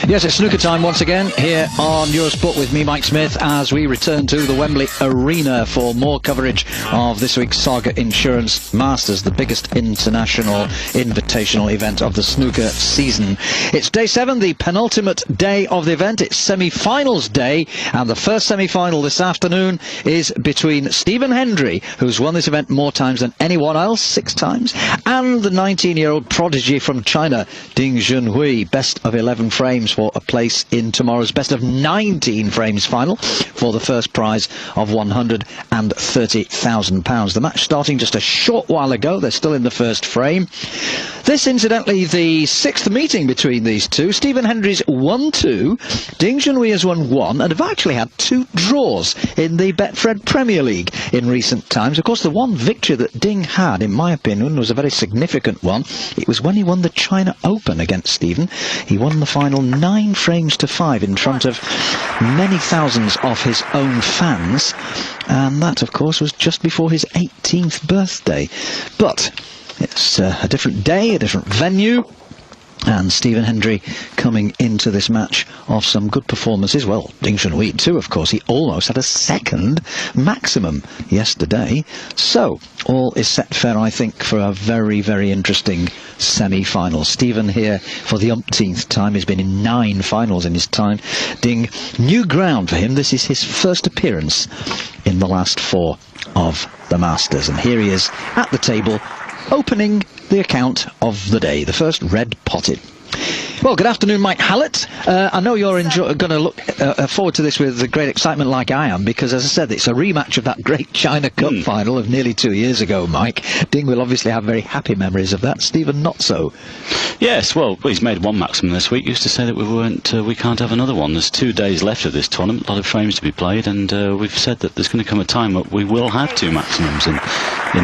Yes, it's snooker time once again here on Eurosport with me, Mike Smith, as we return to the Wembley Arena for more coverage of this week's Saga Insurance Masters, the biggest international invitational event of the snooker season. It's day 7, the penultimate day of the event. It's semi-finals day, and the first semi-final this afternoon is between Stephen Hendry, who's won this event more times than anyone else, 6 times, and the 19-year-old prodigy from China, Junhui. Best of 11 frames for a place in tomorrow's best of 19 frames final for the first prize of £130,000. The match starting just a short while ago. They're still in the first frame. This, incidentally, the 6th meeting between these two. Stephen Hendry's won 2, Ding Junhui has won 1, and have actually had 2 draws in the Betfred Premier League in recent times. Of course, the one victory that Ding had, in my opinion, was a very significant one. It was when he won the China Open against Stephen. He won the final 9 frames to 5 in front of many thousands of his own fans, and that, of course, was just before his 18th birthday. But it's a different day, a different venue, and Stephen Hendry coming into this match off some good performances. Well, Ding Junhui too, of course. He almost had a second maximum yesterday. So, all is set fair, I think, for a very, very interesting semi-final. Stephen here for the umpteenth time. He's been in 9 finals in his time. Ding, new ground for him. This is his first appearance in the last 4 of the Masters. And here he is at the table, opening the account of the day, the first red potted. Well, good afternoon, Mike Hallett. I know you're going to look forward to this with great excitement like I am, because, as I said, it's a rematch of that great China Cup final of nearly 2 years ago, Mike. Ding will obviously have very happy memories of that. Stephen, not so. Yes, well, he's made 1 maximum this week. Used to say that we can't have another one. There's 2 days left of this tournament, a lot of frames to be played, and we've said that there's going to come a time that we will have 2 maximums in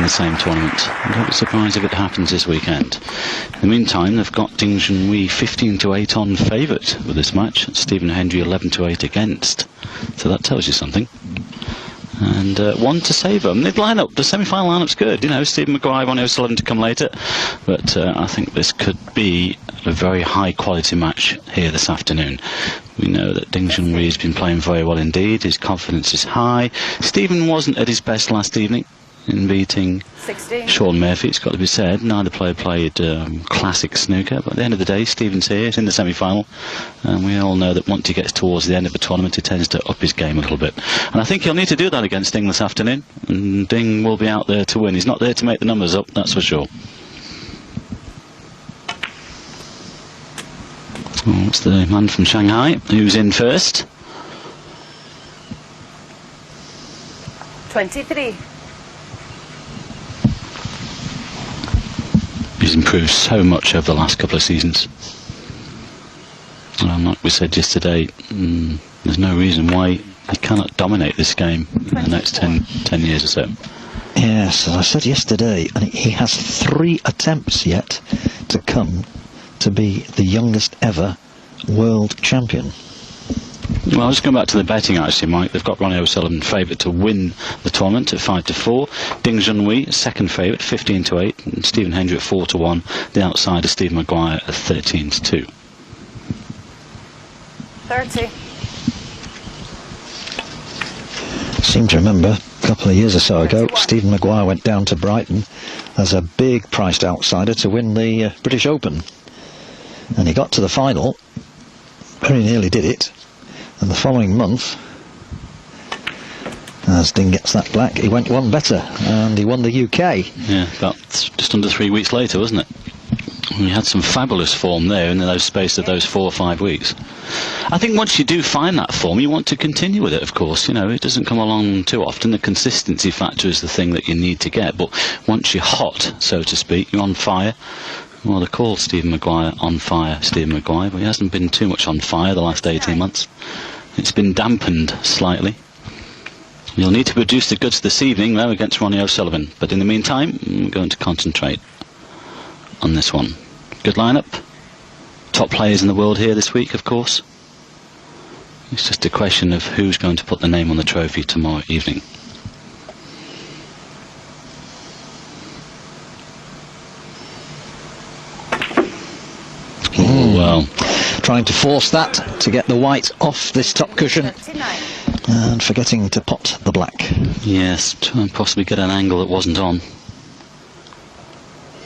the same tournament. I don't be surprised if it happens this weekend. In the meantime, they've got Ding Junhui 15-8 on favourite with this match. Stephen Hendry 11-8 against. So that tells you something. And 1 to savour. I mean, the semi-final lineup's good. You know, Stephen Maguire, Ronnie O'Sullivan to come later. But I think this could be a very high-quality match here this afternoon. We know that Ding Junhui has been playing very well indeed. His confidence is high. Stephen wasn't at his best last evening in beating 16. Sean Murphy, it's got to be said. Neither player played classic snooker, but at the end of the day, Stephen's here, he's in the semi-final, and we all know that once he gets towards the end of the tournament, he tends to up his game a little bit. And I think he'll need to do that against Ding this afternoon, and Ding will be out there to win. He's not there to make the numbers up, that's for sure. Oh, it's the man from Shanghai who's in first. 23. He's improved so much over the last couple of seasons. And like we said yesterday, there's no reason why he cannot dominate this game in the next 10 years or so. Yes, as I said yesterday, and he has 3 attempts yet to come to be the youngest ever world champion. Well, I'll just go back to the betting actually, Mike. They've got Ronnie O'Sullivan favourite to win the tournament at 5-4. Ding Junhui second favourite, 15-8, and Stephen Hendry at 4-1. The outsider Steve Maguire at 13-2. 30. I seem to remember a couple of years or so ago, Stephen Maguire went down to Brighton as a big priced outsider to win the British Open, and he got to the final, very nearly did it. And the following month, as Ding gets that black, he went 1 better, and he won the UK. Yeah, about just under 3 weeks later, wasn't it? We had some fabulous form there in the space of those 4 or 5 weeks. I think once you do find that form, you want to continue with it, of course. You know, it doesn't come along too often. The consistency factor is the thing that you need to get. But once you're hot, so to speak, you're on fire. Well, they called Stephen Maguire on fire, Stephen Maguire, but he hasn't been too much on fire the last 18 months. It's been dampened slightly. You'll need to produce the goods this evening, though, against Ronnie O'Sullivan. But in the meantime, I'm going to concentrate on this one. Good lineup. Top players in the world here this week, of course. It's just a question of who's going to put the name on the trophy tomorrow evening. Oh, well. trying to force that to get the white off this top cushion. And forgetting to pot the black. Yes, try and possibly get an angle that wasn't on.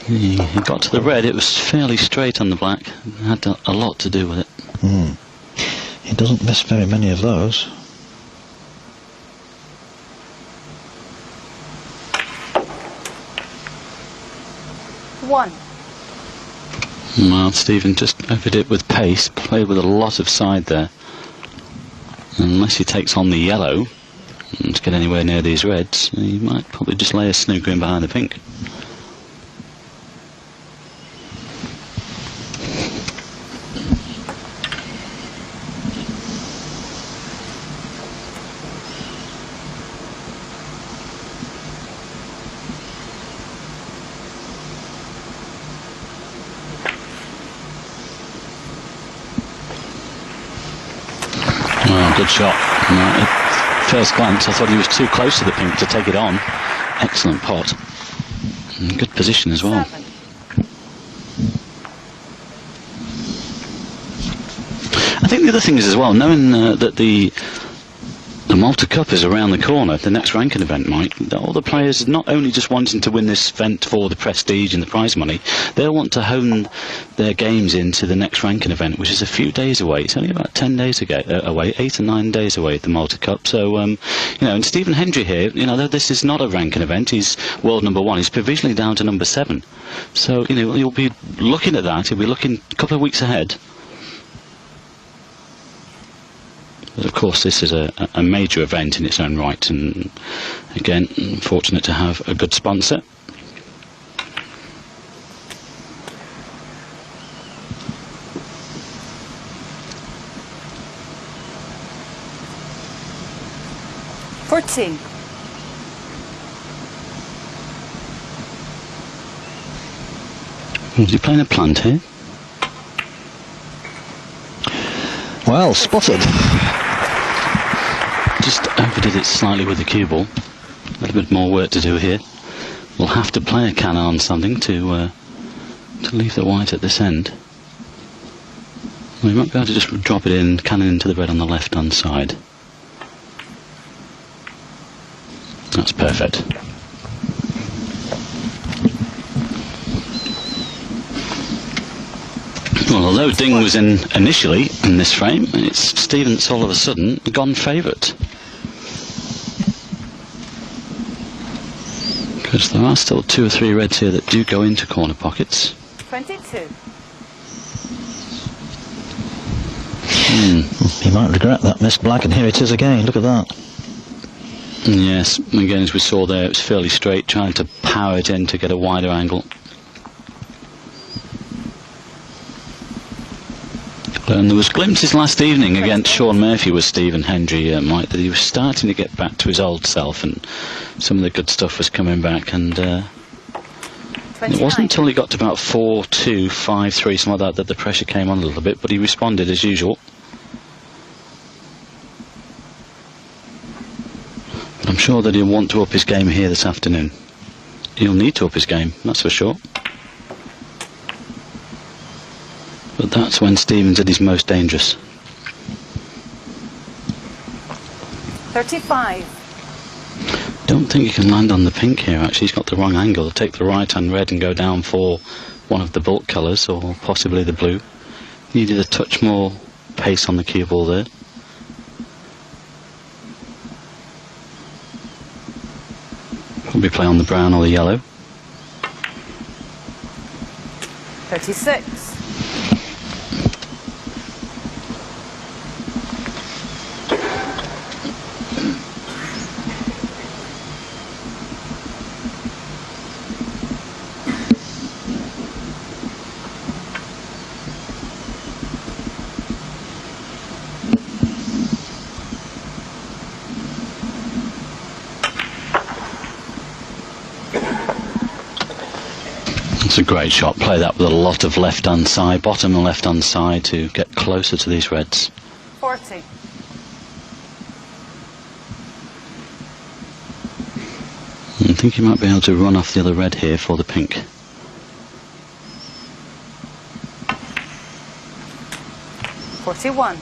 He got to the red, it was fairly straight on the black. It had a lot to do with it. He doesn't miss very many of those. Well, Stephen just opened it with pace, played with a lot of side there. Unless he takes on the yellow and to get anywhere near these reds, he might probably just lay a snooker in behind the pink. Good shot. At first glance, I thought he was too close to the pink to take it on. Excellent pot. And good position as well. I think the other thing is as well, knowing that the Malta Cup is around the corner, the next ranking event, Mike, all the players not only just wanting to win this event for the prestige and the prize money, they'll want to hone their games into the next ranking event, which is a few days away. It's only about 10 days away, 8 or 9 days away at the Malta Cup. So, you know, and Stephen Hendry here, you know, this is not a ranking event. He's world number 1. He's provisionally down to number 7. So, you know, you'll be looking at that. He'll be looking a couple of weeks ahead. But of course, this is a major event in its own right, and again, fortunate to have a good sponsor. Is he playing a plant here? Well spotted. Just overdid it slightly with the cue ball. A little bit more work to do here. We'll have to play a cannon on something to leave the white at this end. We might be able to just drop it in, cannon into the red on the left hand side. That's perfect. Well, although Ding was in initially in this frame, it's Stevens all of a sudden gone favourite. Because there are still 2 or 3 reds here that do go into corner pockets. 22. He might regret that missed black, and here it is again. Look at that. Yes, again, as we saw there, it was fairly straight, trying to power it in to get a wider angle. And there was glimpses last evening against Sean Murphy with Stephen Hendry, Mike, that he was starting to get back to his old self, and some of the good stuff was coming back. And it wasn't until he got to about 4-2, 5-3, something like that, that the pressure came on a little bit, but he responded as usual. But I'm sure that he'll want to up his game here this afternoon. He'll need to up his game, that's for sure. But that's when Stevens at his most dangerous. 35. Don't think he can land on the pink here, actually. He's got the wrong angle. He'll take the right hand red and go down for one of the bulk colours, or possibly the blue. Needed a touch more pace on the cue ball there. Probably play on the brown or the yellow. 36. It's a great shot. Play that with a lot of left hand side, bottom and left hand side, to get closer to these reds. 40. I think you might be able to run off the other red here for the pink. 41.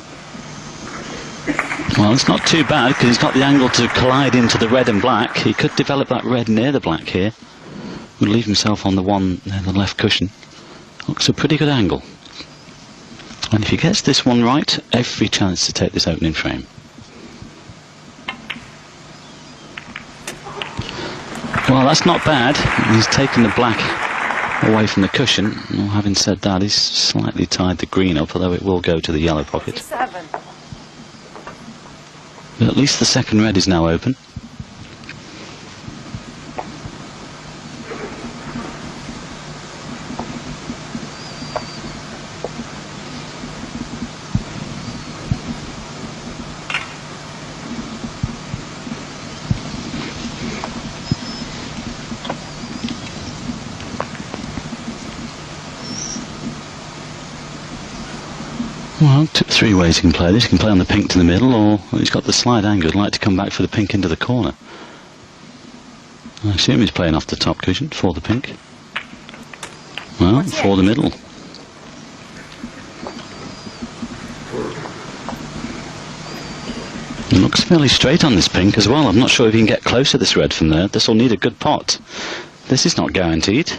Well, it's not too bad because he's got the angle to collide into the red and black. He could develop that red near the black here. Would leave himself on the one near the left cushion. Looks a pretty good angle. And if he gets this one right, every chance to take this opening frame. Well, that's not bad. He's taken the black away from the cushion. Well, having said that, he's slightly tied the green up, although it will go to the yellow pocket. 7. But at least the second red is now open. Well, three ways he can play this. He can play on the pink to the middle, or he's got the slide angle. He'd like to come back for the pink into the corner. I assume he's playing off the top cushion for the pink. Well, for the middle. It looks fairly straight on this pink as well. I'm not sure if he can get close to this red from there. This will need a good pot. This is not guaranteed.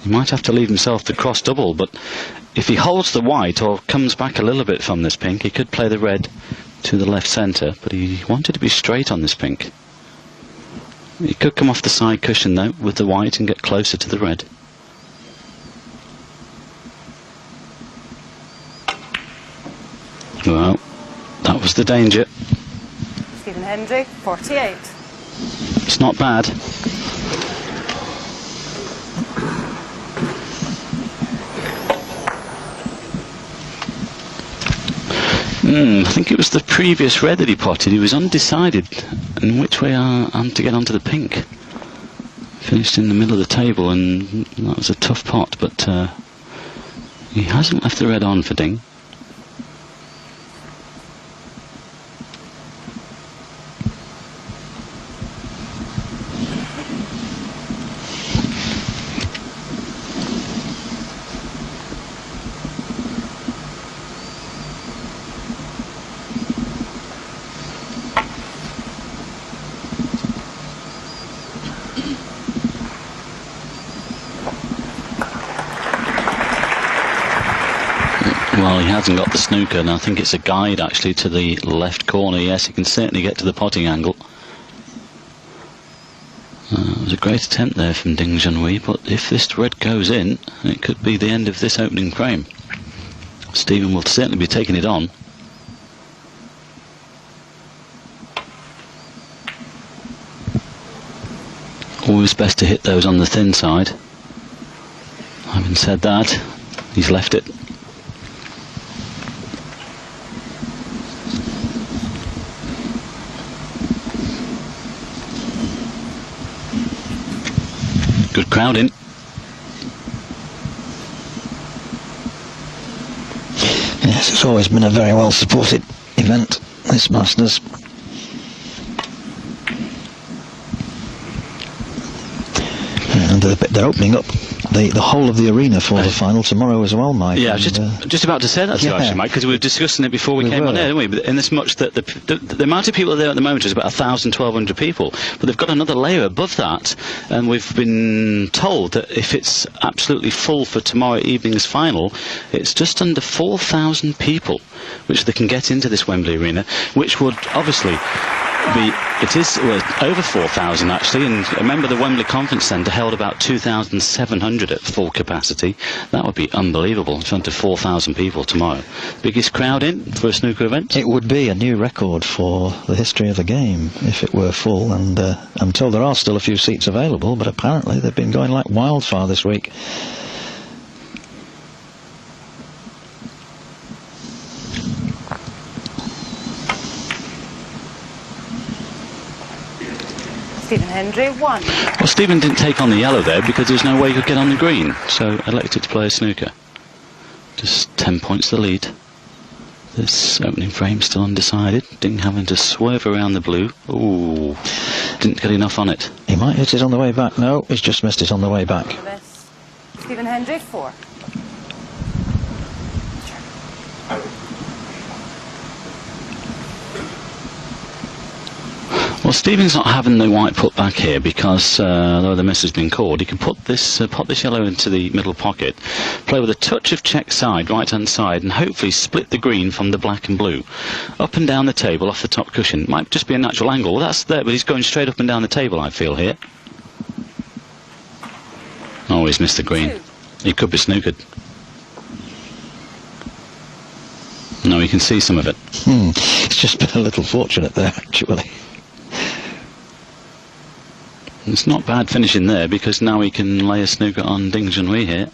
He might have to leave himself the cross double, but if he holds the white or comes back a little bit from this pink, he could play the red to the left centre, but he wanted to be straight on this pink. He could come off the side cushion though with the white and get closer to the red. Well, that was the danger. Stephen Hendry, 48. It's not bad. I think it was the previous red that he potted. He was undecided in which way I'm to get onto the pink. Finished in the middle of the table, and that was a tough pot, but he hasn't left the red on for Ding. Well, he hasn't got the snooker, and I think it's a guide actually to the left corner. Yes, he can certainly get to the potting angle. It was a great attempt there from Ding Junhui, but if this red goes in, it could be the end of this opening frame. Stephen will certainly be taking it on. Always best to hit those on the thin side. Having said that, he's left it. Good crowd in. Yes, it's always been a very well supported event, this Masters. And they're opening up the whole of the arena for the final tomorrow as well, Mike. Yeah, just about to say that to you actually, Mike, because we were discussing it before we came on air, didn't we? But in this much that the amount of people there at the moment is about 1,000, 1,200 people, but they've got another layer above that, and we've been told that if it's absolutely full for tomorrow evening's final, it's just under 4,000 people which they can get into this Wembley arena, which would obviously be, it is over 4,000 actually, and remember the Wembley Conference Centre held about 2,700 at full capacity. That would be unbelievable in front of 4,000 people tomorrow. Biggest crowd in for a snooker event? It would be a new record for the history of the game if it were full, and I'm told there are still a few seats available, but apparently they've been going like wildfire this week. Stephen Hendry, 1. Well, Stephen didn't take on the yellow there because there's no way he could get on the green, so elected to play a snooker. Just 10 points the lead. This opening frame still undecided. Ding having to swerve around the blue. Ooh, didn't get enough on it. He might hit it on the way back. No, he's just missed it on the way back. Stephen Hendry, 4. Well, Stephen's not having the white put back here because, though the miss has been called, he can put this yellow into the middle pocket, play with a touch of check side, right-hand side, and hopefully split the green from the black and blue. Up and down the table, off the top cushion. Might just be a natural angle. Well, that's there, but he's going straight up and down the table, I feel, here. Oh, he's missed the green. He could be snookered. No, you can see some of it. It's just been a little fortunate there, actually. It's not bad finishing there because now he can lay a snooker on Ding Junhui here.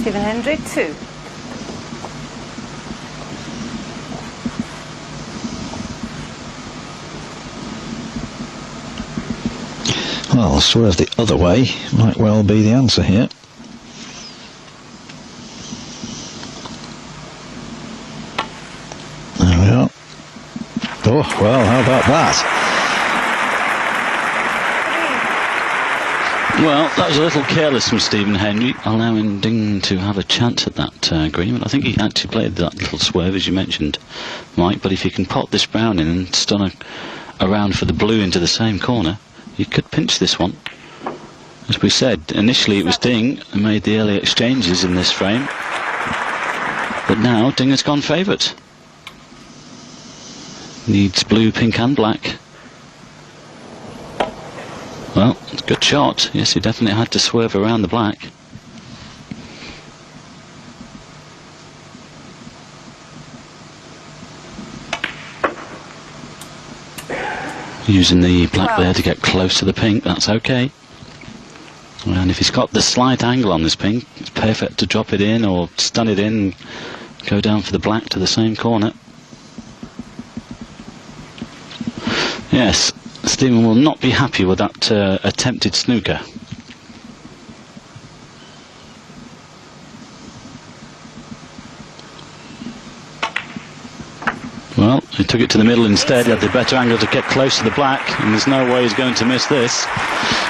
Stephen Hendry, 2. Well, swerve the other way might well be the answer here. There we are. Oh, well, how about that? Well, that was a little careless from Stephen Hendry, allowing Ding to have a chance at that green. But I think he actually played that little swerve, as you mentioned, Mike. But if he can pot this brown in and stun a round for the blue into the same corner, you could pinch this one. As we said, initially it was Ding who made the early exchanges in this frame. But now Ding has gone favourite. Needs blue, pink and black. Well, good shot. Yes, he definitely had to swerve around the black. Using the black there to get close to the pink, that's okay. And if he's got the slight angle on this pink, it's perfect to drop it in or stun it in, go down for the black to the same corner. Yes, Stephen will not be happy with that attempted snooker. Well, he took it to the middle instead. He had the better angle to get close to the black, and there's no way he's going to miss this.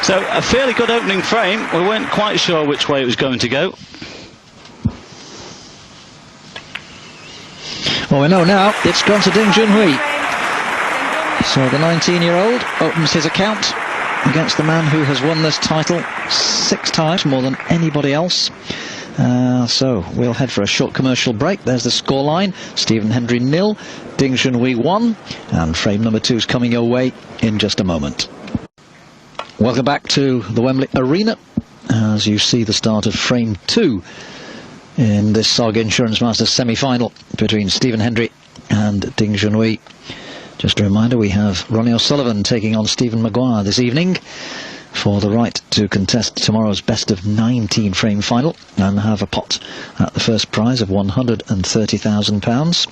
So, a fairly good opening frame. We weren't quite sure which way it was going to go. Well, we know now it's gone to Ding Junhui. So the 19-year-old opens his account against the man who has won this title 6 times, more than anybody else. So we'll head for a short commercial break. There's the scoreline. Stephen Hendry 0, Ding Junhui 1, and frame number 2 is coming your way in just a moment. Welcome back to the Wembley Arena as you see the start of frame 2 in this Saga Insurance Masters semi-final between Stephen Hendry and Ding Junhui. Just a reminder, we have Ronnie O'Sullivan taking on Stephen Maguire this evening for the right to contest tomorrow's best of 19 frame final and have a pot at the first prize of £130,000.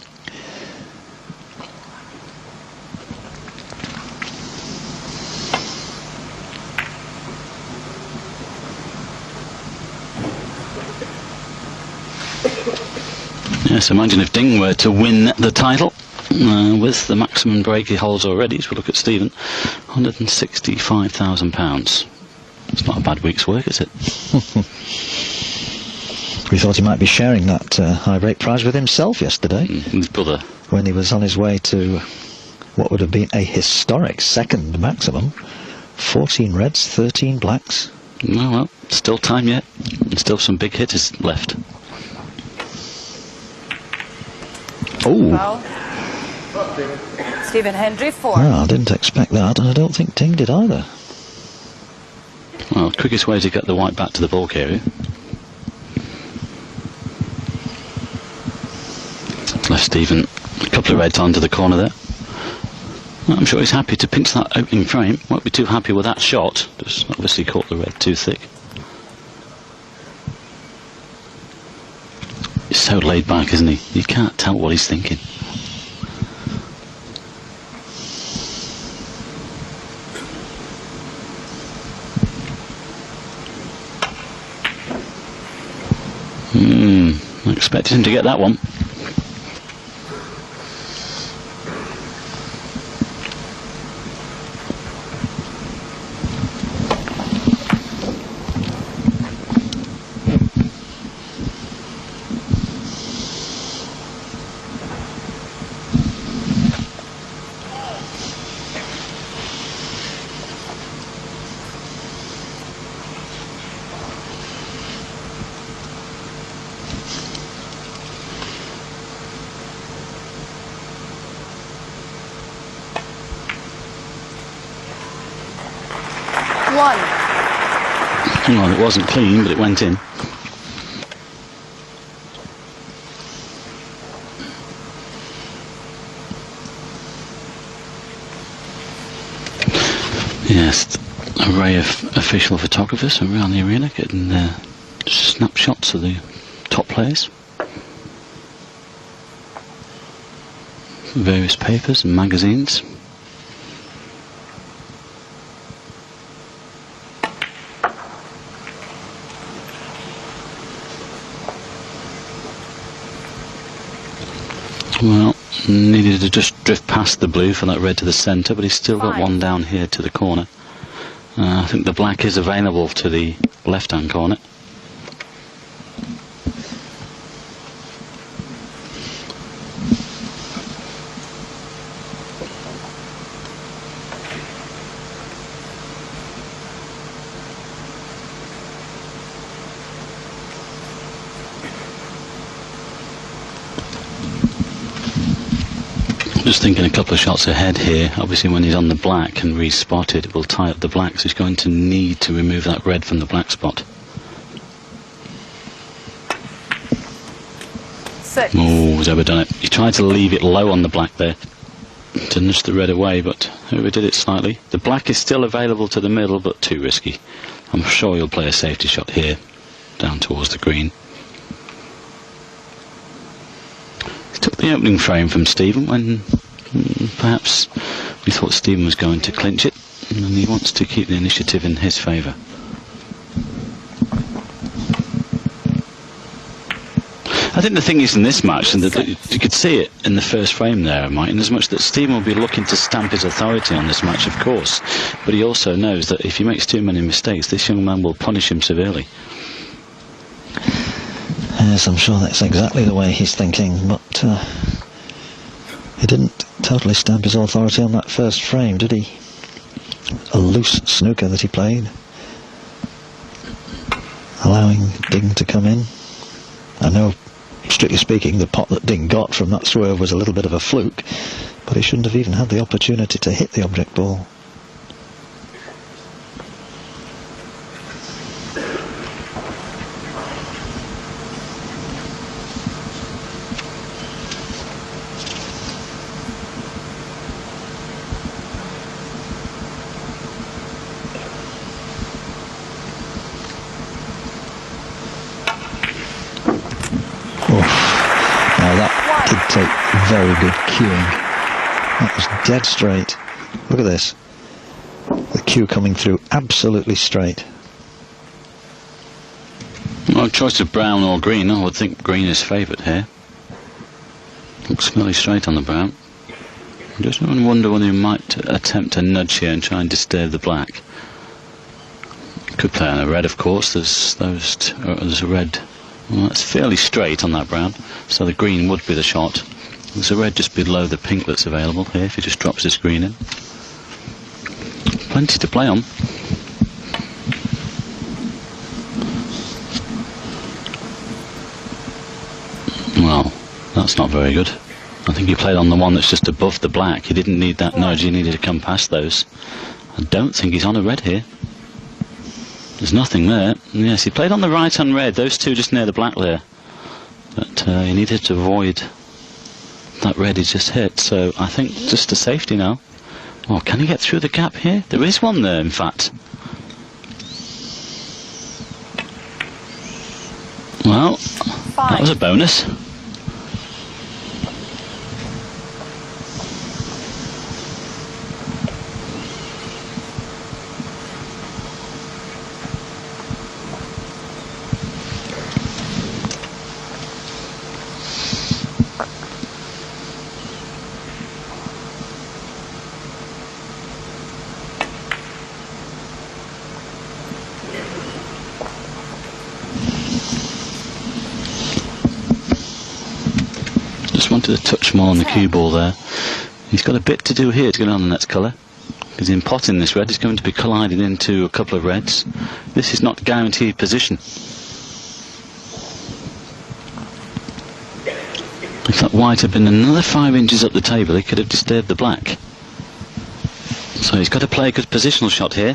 Yes, imagine if Ding were to win the title. With the maximum break he holds already, as we look at Stephen, £165,000. It's not a bad week's work, is it? We thought he might be sharing that high break prize with himself yesterday. His brother. When he was on his way to what would have been a historic second maximum. 14 reds, 13 blacks. Oh, well, still time yet. And still some big hitters left. Oh. Well, Stephen Hendry 4. Well, I didn't expect that, and I don't think Ding did either. Well, quickest way to get the white back to the bulk area. Left Stephen a couple of reds onto the corner there. Well, I'm sure he's happy to pinch that opening frame. Won't be too happy with that shot. Just obviously caught the red too thick. He's so laid back, isn't he? You can't tell what he's thinking. I expected him to get that one. 1. Well, it wasn't clean, but it went in. Yes, array of official photographers around the arena getting snapshots of the top players. Various papers and magazines. Well, needed to just drift past the blue for that red to the centre, but he's still got one down here to the corner. I think the black is available to the left-hand corner. Just thinking a couple of shots ahead here. Obviously when he's on the black and re-spotted, it will tie up the black, so he's going to need to remove that red from the black spot. 6. Oh, he's overdone it. He tried to leave it low on the black there to nudge the red away, but overdid it slightly. The black is still available to the middle, but too risky. I'm sure he'll play a safety shot here, down towards the green. Took the opening frame from Stephen when perhaps we thought Stephen was going to clinch it, and he wants to keep the initiative in his favour. I think the thing is in this match, and that you could see it in the first frame there, Mike, in as much that Stephen will be looking to stamp his authority on this match, of course, but he also knows that if he makes too many mistakes, this young man will punish him severely. Yes, I'm sure that's exactly the way he's thinking, but he didn't totally stamp his authority on that first frame, did he? A loose snooker that he played, allowing Ding to come in. I know, strictly speaking, the pot that Ding got from that swerve was a little bit of a fluke, but he shouldn't have even had the opportunity to hit the object ball. Very good cueing. That was dead straight. Look at this. The cue coming through absolutely straight. Well, choice of brown or green. I would think green is favourite here. Looks fairly straight on the brown. Just wonder whether he might attempt a nudge here and try and disturb the black. Could play on a red, of course. There's a red. Well, that's fairly straight on that brown, so the green would be the shot. There's a red just below the pink that's available here if he just drops this green in. Plenty to play on. Well, that's not very good. I think he played on the one that's just above the black. He didn't need that nudge, he needed to come past those. I don't think he's on a red here. There's nothing there. Yes, he played on the right and red, those two just near the black there. But he needed to avoid that red he just hit, so I think just a safety now. Oh, can he get through the gap here? There is one there, in fact. Well, that was a bonus. Wanted to touch more on the cue ball there. He's got a bit to do here to get on the next colour, because in potting this red he's going to be colliding into a couple of reds. This is not guaranteed position. If that white had been another 5 inches up the table, he could have disturbed the black. So he's got to play a good positional shot here.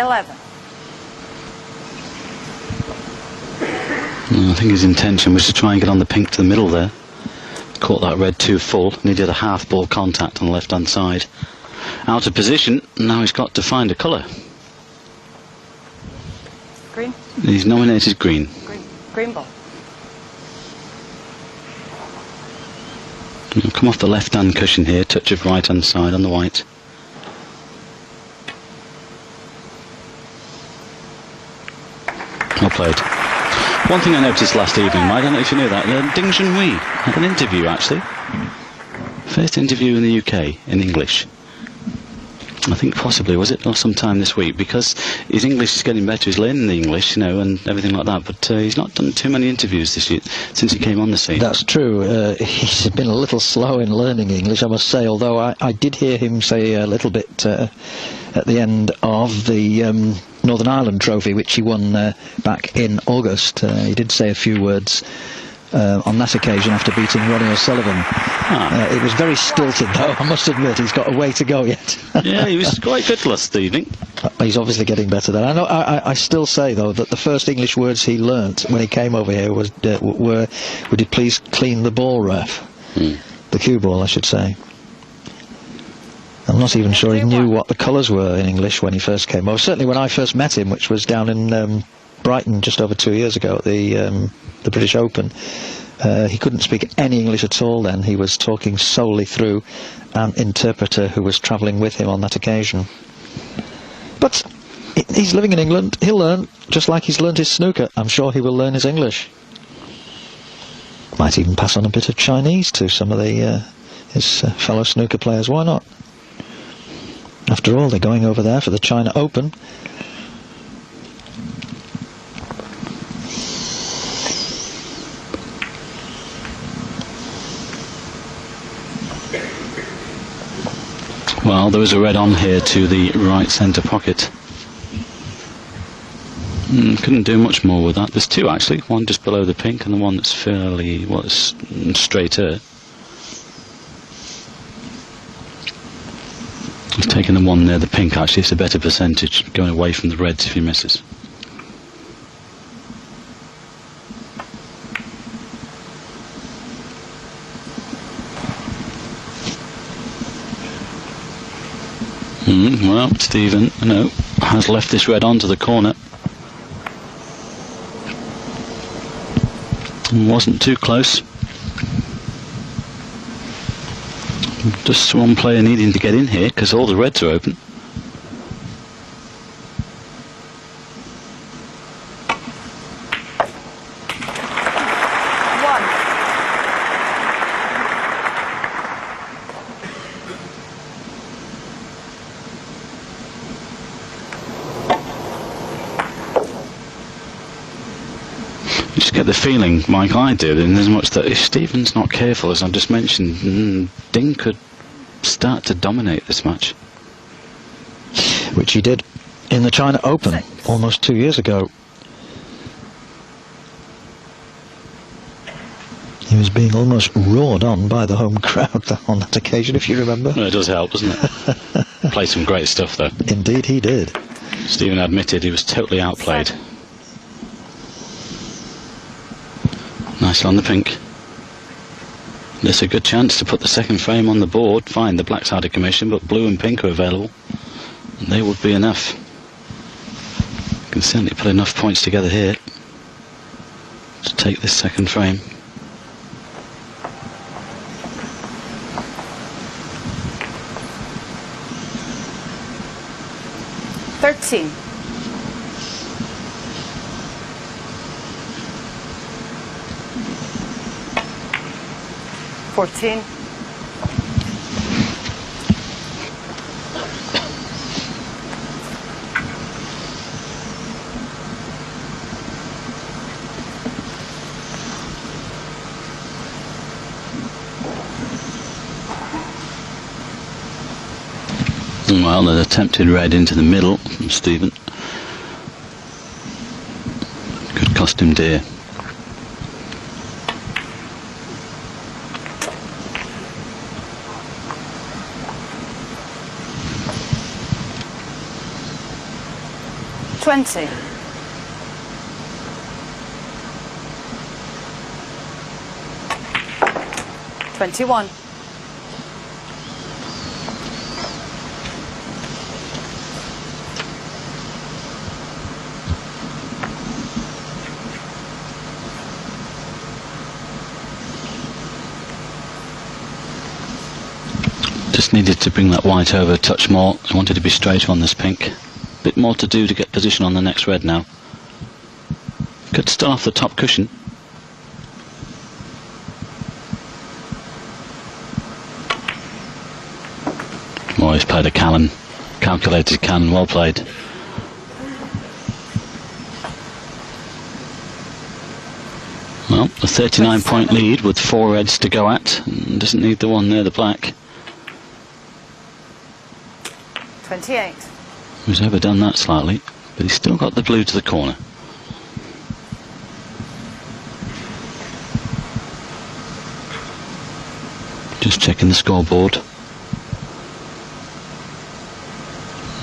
11. I think his intention was to try and get on the pink to the middle there. Caught that red too full, and he did a half ball contact on the left hand side. Out of position, now he's got to find a colour. Green. He's nominated green. Green ball. He'll come off the left hand cushion here, touch of right hand side on the white. Well played. One thing I noticed last evening, I don't know if you knew that, Junhui had an interview actually. First interview in the UK in English. I think possibly, was it, or sometime this week, because his English is getting better, he's learning the English, you know, and everything like that, but he's not done too many interviews this year, since he came on the scene. That's true. He's been a little slow in learning English, I must say, although I did hear him say a little bit at the end of the Northern Ireland Trophy, which he won back in August. He did say a few words on that occasion after beating Ronnie O'Sullivan. It was very stilted, though, I must admit. He's got a way to go yet. Yeah, he was quite good last evening. He's obviously getting better then. I still say, though, that the first English words he learnt when he came over here was were, would you please clean the ball, ref? The cue ball, I should say. I'm not even sure he knew what the colours were in English when he first came over. Certainly when I first met him, which was down in Brighton just over 2 years ago at the British Open, he couldn't speak any English at all then. He was talking solely through an interpreter who was travelling with him on that occasion. But he's living in England. He'll learn, just like he's learned his snooker. I'm sure he will learn his English. Might even pass on a bit of Chinese to some of his fellow snooker players. Why not? After all, they're going over there for the China Open. Well, there was a red on here to the right centre pocket. Couldn't do much more with that. There's two actually, one just below the pink and the one that's fairly, well, it's straighter. He's taking the one near the pink actually, it's a better percentage, going away from the reds if he misses. Well, Stephen, has left this red onto the corner. Wasn't too close. Just one player needing to get in here because all the reds are open. Get the feeling, Mike, I did, in as much that if Stephen's not careful, as I've just mentioned, Ding could start to dominate this match. Which he did in the China Open almost 2 years ago. He was being almost roared on by the home crowd on that occasion, if you remember. Well, it does help, doesn't it? Played some great stuff, though. Indeed he did. Stephen admitted he was totally outplayed. Nice on the pink. There's a good chance to put the second frame on the board. Fine, the black's out of commission, but blue and pink are available. And they would be enough. You can certainly put enough points together here to take this second frame. $13. 14. Well, an attempted red into the middle from Stephen. Could cost him dear. 20. $21. Just needed to bring that white over a touch more. I wanted to be straight on this pink. Bit more to do to get position on the next red now. Could start off the top cushion. Oh, he's played a cannon. Calculated cannon, well played. Well, a 39-point lead with 4 reds to go at. And doesn't need the one near the black. 28. He's overdone that slightly, but he's still got the blue to the corner. Just checking the scoreboard.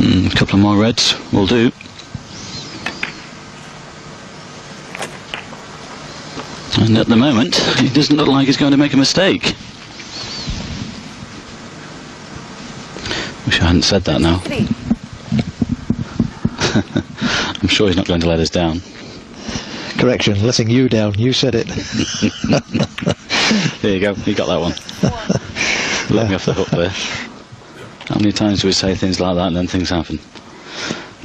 A couple of more reds will do. And at the moment, he doesn't look like he's going to make a mistake. Wish I hadn't said that now. I'm sure he's not going to let us down. Correction, letting you down. You said it. There you go, you got that one. Let me off the hook there. How many times do we say things like that and then things happen?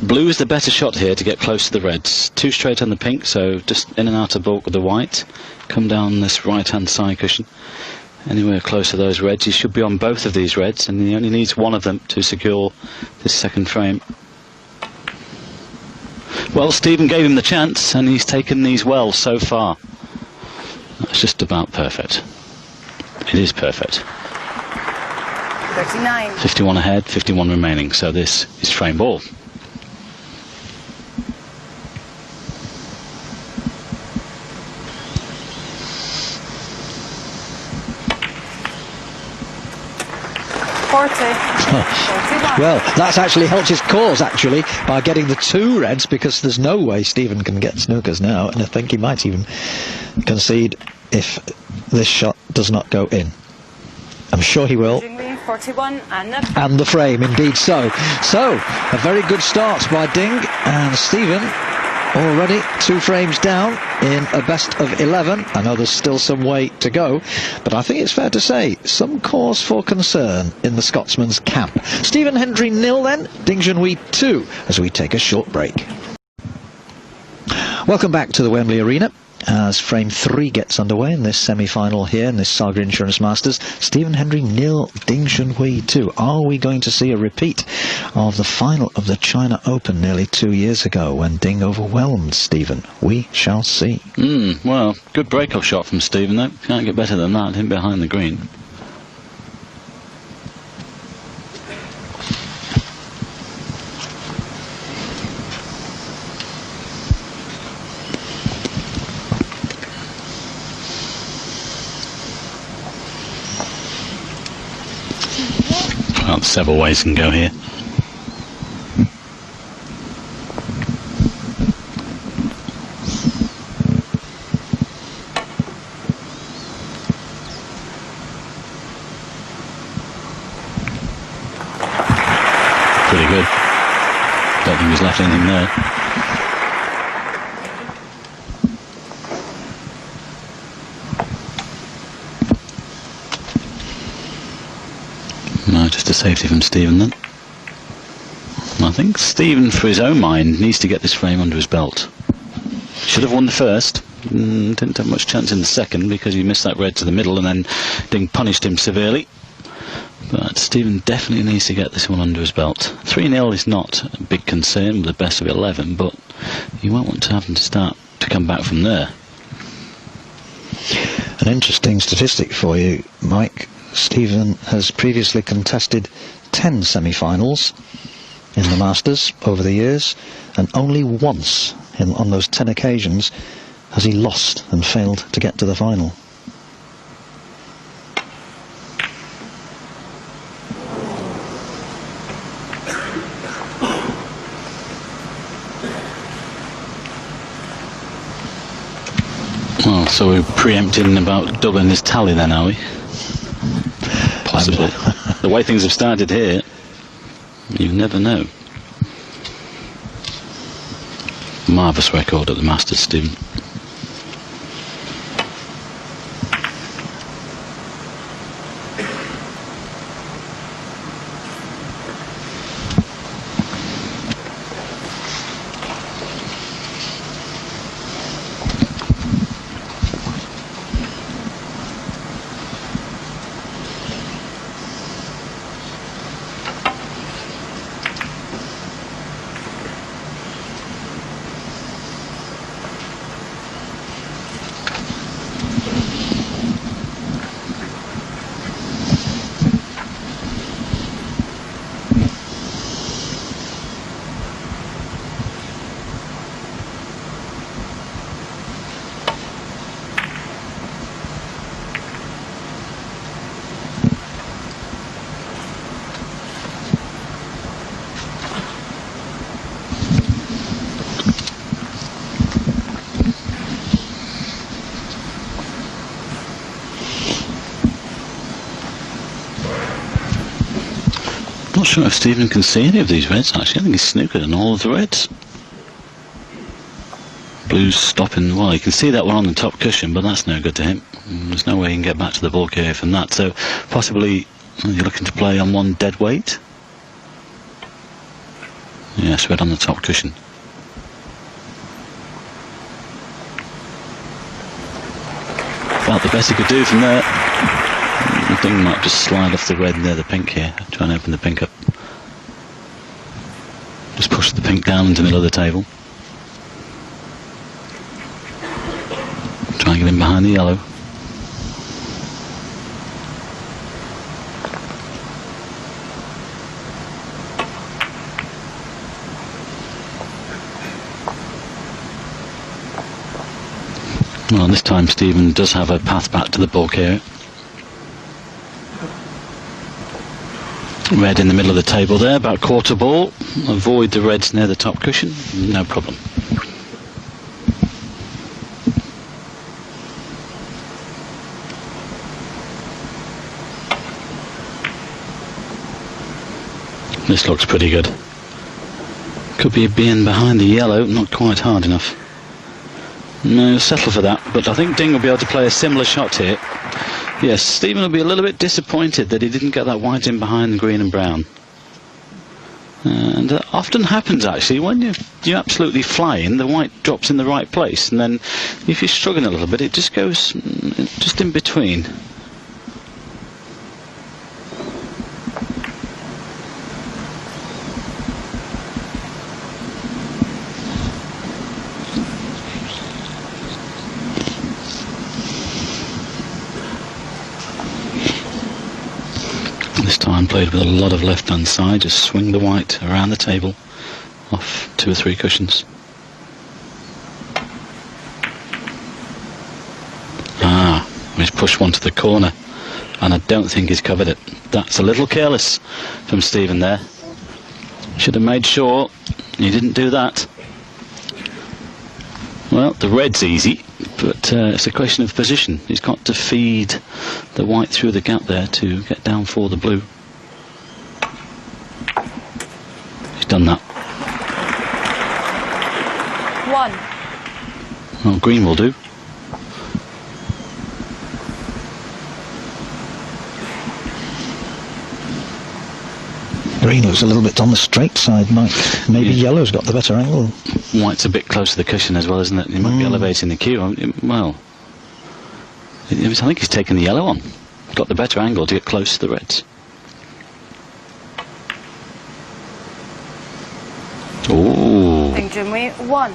Blue is the better shot here to get close to the reds. 2 straight on the pink, so just in and out of bulk with the white. Come down this right-hand side cushion. Anywhere close to those reds, he should be on both of these reds, and he only needs one of them to secure this second frame. Well, Stephen gave him the chance, and he's taken these well so far. That's just about perfect. It is perfect. 39. 51 ahead, 51 remaining, so this is frame ball. Well, that's actually helped his cause, actually, by getting the 2 reds, because there's no way Stephen can get snookers now, and I think he might even concede if this shot does not go in. I'm sure he will. Junhui, 41, And the frame, indeed so. So, a very good start by Ding, and Stephen already 2 frames down in a best of 11. I know there's still some way to go, but I think it's fair to say some cause for concern in the Scotsman's camp. Stephen Hendry 0 then, Ding Junhui 2, as we take a short break. Welcome back to the Wembley Arena as frame 3 gets underway in this semi-final here in this Saga Insurance Masters. Stephen Hendry 0, Ding Junhui 2. Are we going to see a repeat of the final of the China Open nearly 2 years ago when Ding overwhelmed Stephen? We shall see. Well, good break-off shot from Stephen though. Can't get better than that, him behind the green. Well, several ways can go here. Pretty good. Don't think he's left anything there. No, just a safety from Stephen then. I think Stephen, for his own mind, needs to get this frame under his belt. Should have won the first. Didn't have much chance in the second because he missed that red to the middle and then Ding punished him severely. But Stephen definitely needs to get this one under his belt. 3-0 is not a big concern with the best of 11, but you won't want to have him to start to come back from there. An interesting statistic for you, Mike. Stephen has previously contested 10 semi-finals in the Masters over the years, and only once on those 10 occasions has he lost and failed to get to the final. So we're preempting about doubling his tally then, are we? Possibly. The way things have started here, you never know. Marvellous record at the Masters, Stephen. Not sure if Stephen can see any of these reds actually. I think he's snookered on all of the reds. Blue's stopping, well, you can see that one on the top cushion, but that's no good to him. There's no way he can get back to the ball carrier from that, so possibly you're looking to play on one dead weight. Yes, red on the top cushion. About the best he could do from there. I think he might just slide off the red near the pink here. Try and open the pink up. Just push the pink down into the middle of the table. Try and get in behind the yellow. Well, this time Stephen does have a path back to the ball carrier. Red in the middle of the table there, about quarter ball. Avoid the reds near the top cushion, no problem. This looks pretty good. Could be being behind the yellow, not quite hard enough. No, settle for that, but I think Ding will be able to play a similar shot here. Yes, Stephen will be a little bit disappointed that he didn't get that white in behind the green and brown. And that often happens actually, when you're absolutely flying, the white drops in the right place, and then if you're struggling a little bit, it just goes just in between. This time played with a lot of left hand side, just swing the white around the table off 2 or 3 cushions. He's pushed one to the corner and I don't think he's covered it. That's a little careless from Stephen there. Should have made sure he didn't do that. Well, the red's easy, but it's a question of position. He's got to feed the white through the gap there to get down for the blue. He's done that. 1. Well, green will do. Green looks a little bit on the straight side, Mike. Maybe yellow's got the better angle. White's a bit close to the cushion as well, isn't it? He might be elevating the cue. Well, I think he's taken the yellow on. He's got the better angle to get close to the reds. Ooh. Junhui, 1.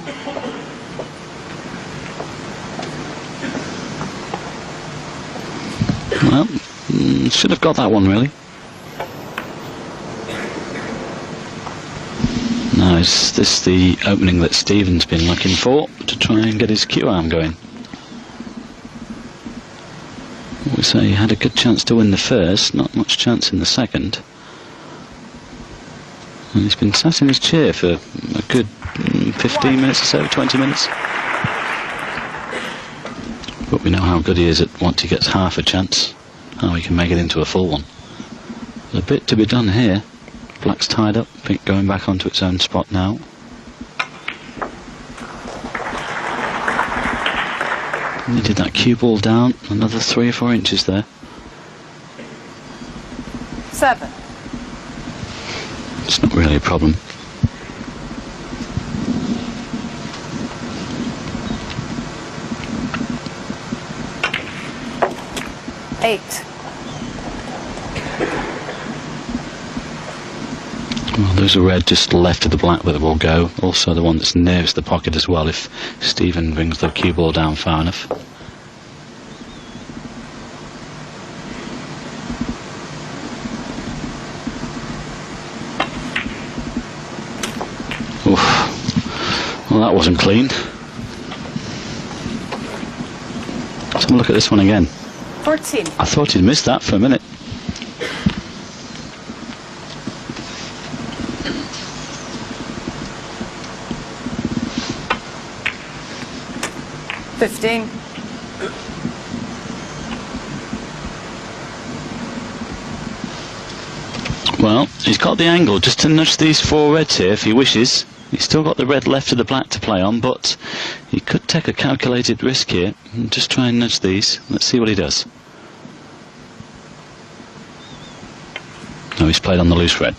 Well, should have got that one really. Now, is this the opening that Stephen's been looking for to try and get his cue arm going? We say he had a good chance to win the first, not much chance in the second. And he's been sat in his chair for a good 15 minutes or so, 20 minutes. But we know how good he is at once he gets half a chance, how he can make it into a full one. There's a bit to be done here. Black's tied up, pink going back onto its own spot now. And he did that cue ball down, another 3 or 4 inches there. 7. It's not really a problem. Well, there's a red just left of the black where the ball go. Also the one that's nearest the pocket as well if Stephen brings the cue ball down far enough. Oof. Well, that wasn't clean. Let's have a look at this one again. 14. I thought he'd missed that for a minute. Well, he's got the angle just to nudge these 4 reds here if he wishes. He's still got the red left of the black to play on, but he could take a calculated risk here and just try and nudge these. Let's see what he does. No, he's played on the loose red.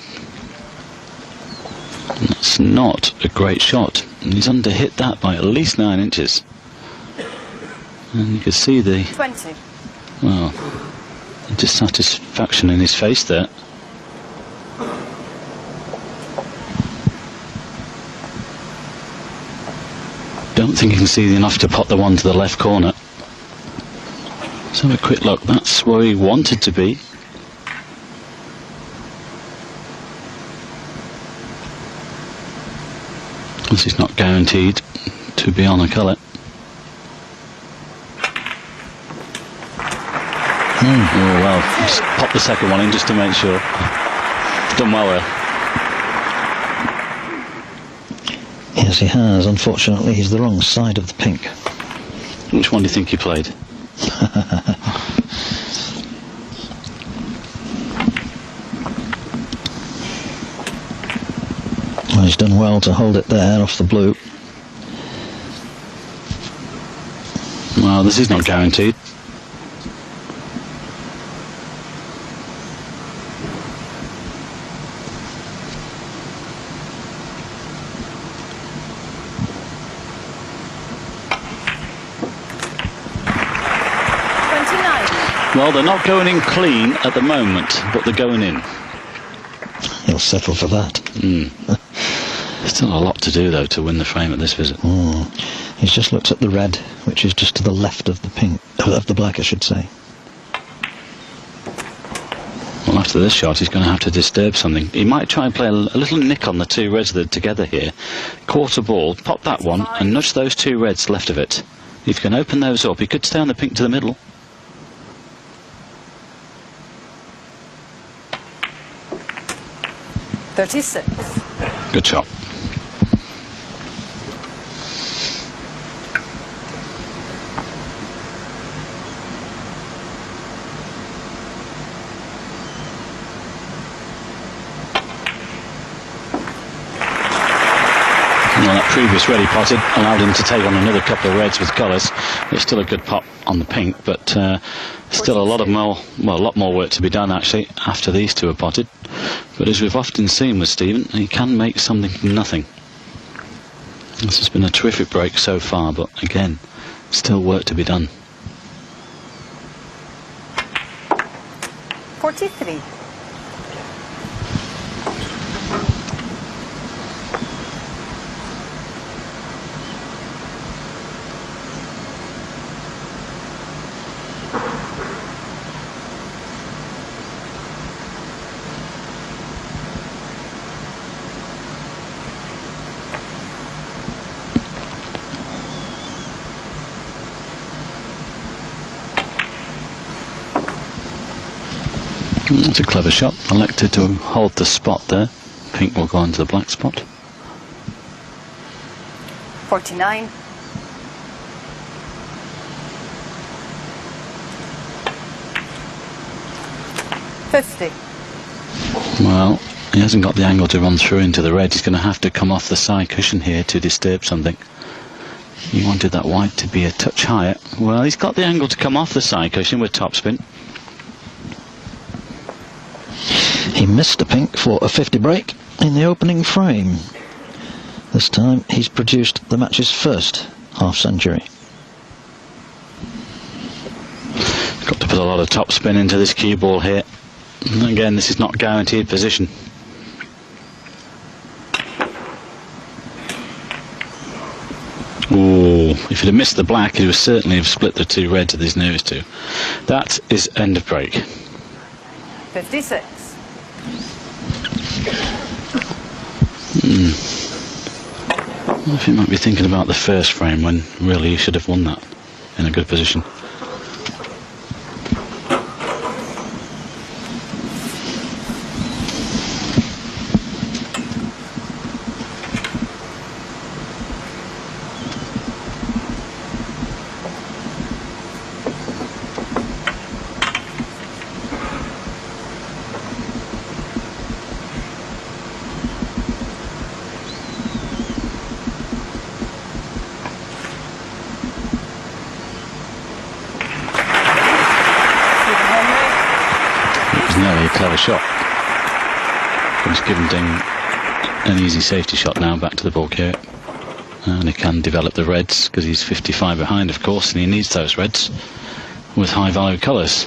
That's not a great shot. And he's underhit that by at least 9 inches. And you can see the 20. Well, dissatisfaction in his face there. Don't think you can see enough to pot the one to the left corner. Let's have a quick look. That's where he wanted to be. Because he's not guaranteed to be on a colour. Oh well, just pop the second one in just to make sure. Done well there. Yes, he has. Unfortunately, he's the wrong side of the pink. Which one do you think he played? Well, he's done well to hold it there off the blue. Well, this is not guaranteed. Well, they're not going in clean at the moment, but they're going in. He'll settle for that. Still a lot to do, though, to win the frame at this visit. He's just looked at the red, which is just to the left of the pink, of the black, I should say. Well, after this shot, he's going to have to disturb something. He might try and play a little nick on the 2 reds that are together here. Quarter ball, pop that one, and nudge those 2 reds left of it. If you can open those up, he could stay on the pink to the middle. Good shot. Well, that previous red he potted allowed him to take on another couple of reds with colours. It's still a good pot on the pink, but still a lot more work to be done actually after these 2 are potted. But as we've often seen with Stephen, he can make something from nothing. This has been a terrific break so far, but again, still work to be done. 43. It's a clever shot. Elected to hold the spot there. Pink will go into the black spot. 49. 50. Well, he hasn't got the angle to run through into the red. He's going to have to come off the side cushion here to disturb something. He wanted that white to be a touch higher. Well, he's got the angle to come off the side cushion with topspin. He missed a pink for a 50 break in the opening frame. This time he's produced the match's first half century. Got to put a lot of topspin into this cue ball here. And again, this is not guaranteed position. Ooh, if he'd have missed the black, he would certainly have split the two reds with his nose to. That is end of break. 56. I think he might be thinking about the first frame when really he should have won that in a good position. Clever shot. He's given Ding an easy safety shot now back to the ball carrier, and he can develop the reds because he's 55 behind, of course, and he needs those reds with high value colours.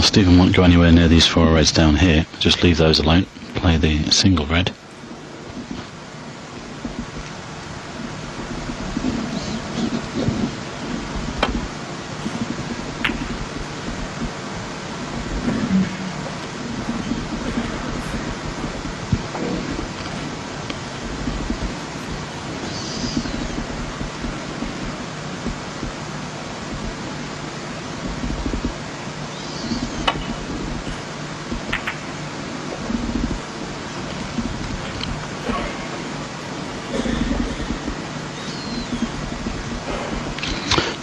Stephen won't go anywhere near these four reds down here, just leave those alone, play the single red.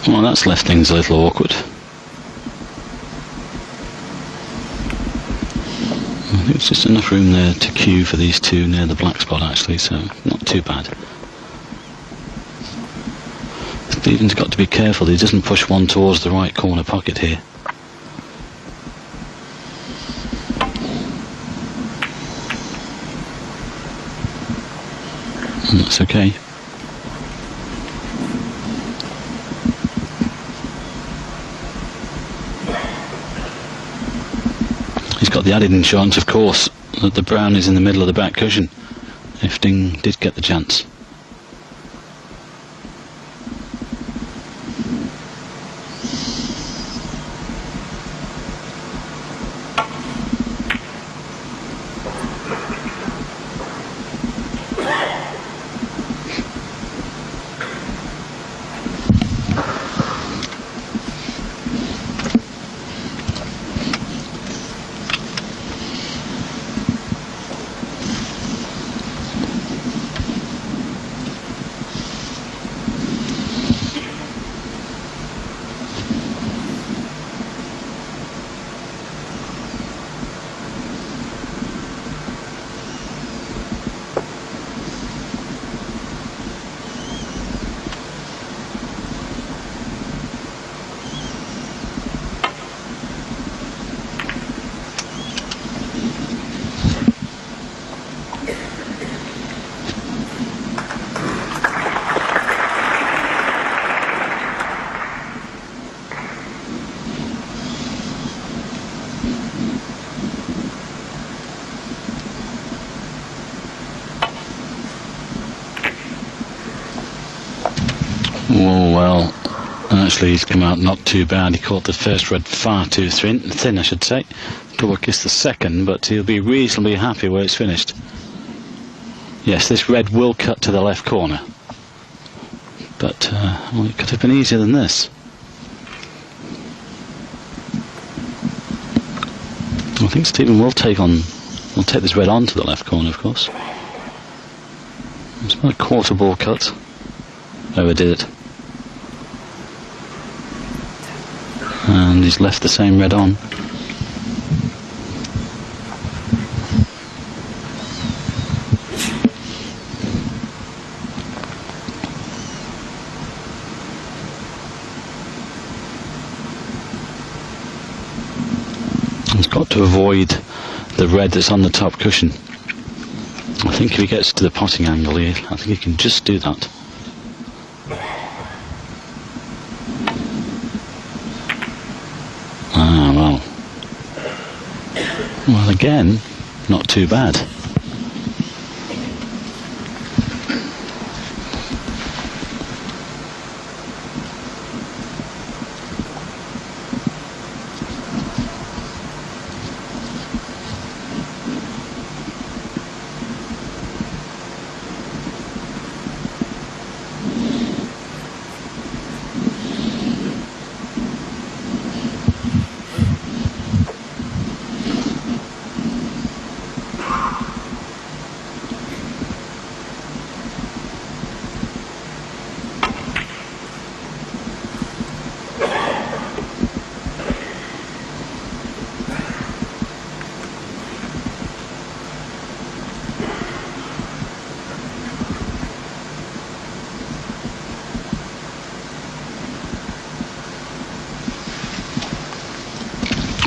Well, that's left things a little awkward. I think it's just enough room there to cue for these two near the black spot actually, so not too bad. Stephen's got to be careful he doesn't push one towards the right corner pocket here. And that's okay. He's got the added insurance, of course, that the brown is in the middle of the back cushion, if Ding did get the chance. Oh well, actually he's come out not too bad. He caught the first red far too thin, I should say. Double kiss the second, but he'll be reasonably happy where it's finished. Yes, this red will cut to the left corner, but well, it could have been easier than this. I think Stephen will take on I'll take this red on to the left corner, of course. It's about a quarter ball cut. Overdid it. And he's left the same red on. He's got to avoid the red that's on the top cushion. I think if he gets to the potting angle here, I think he can just do that. Ah, well, again, not too bad.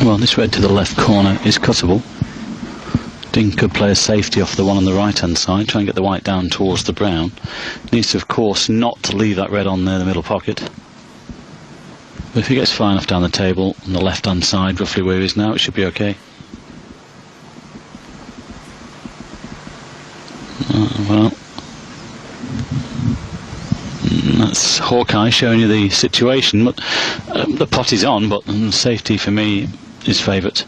Well, this red to the left corner is cuttable. Ding could play a safety off the one on the right hand side, try and get the white down towards the brown. Needs to, of course, not to leave that red on there in the middle pocket. But if he gets far enough down the table on the left hand side, roughly where he is now, it should be okay. Well, that's Hawkeye showing you the situation. But the pot is on, but safety for me is favourite.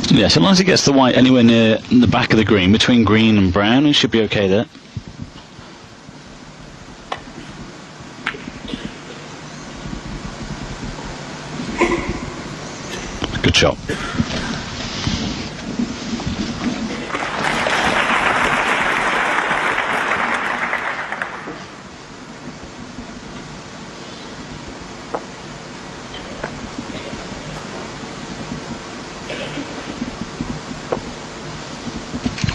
Yeah, so long as he gets the white anywhere near the back of the green, between green and brown, it should be okay there. Good shot.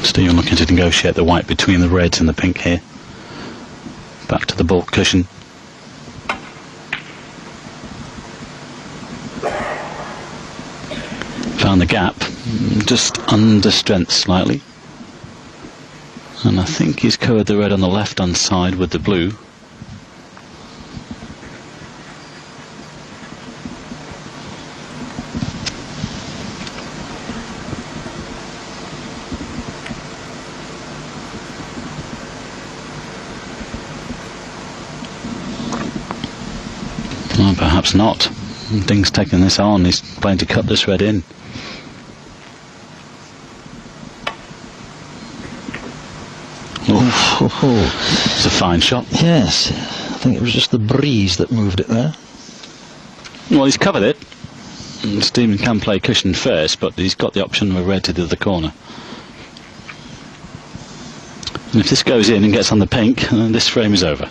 Stephen looking to negotiate the white between the reds and the pink here. Back to the bulk cushion. Found the gap, just under strength slightly. And I think he's covered the red on the left hand side with the blue. Well, perhaps not. Ding's taking this on, he's playing to cut this red in. It's a fine shot. Yes, I think it was just the breeze that moved it there. Well, he's covered it. And Stephen can play cushion first, but he's got the option of a red to the other corner. And if this goes in and gets on the pink, then this frame is over.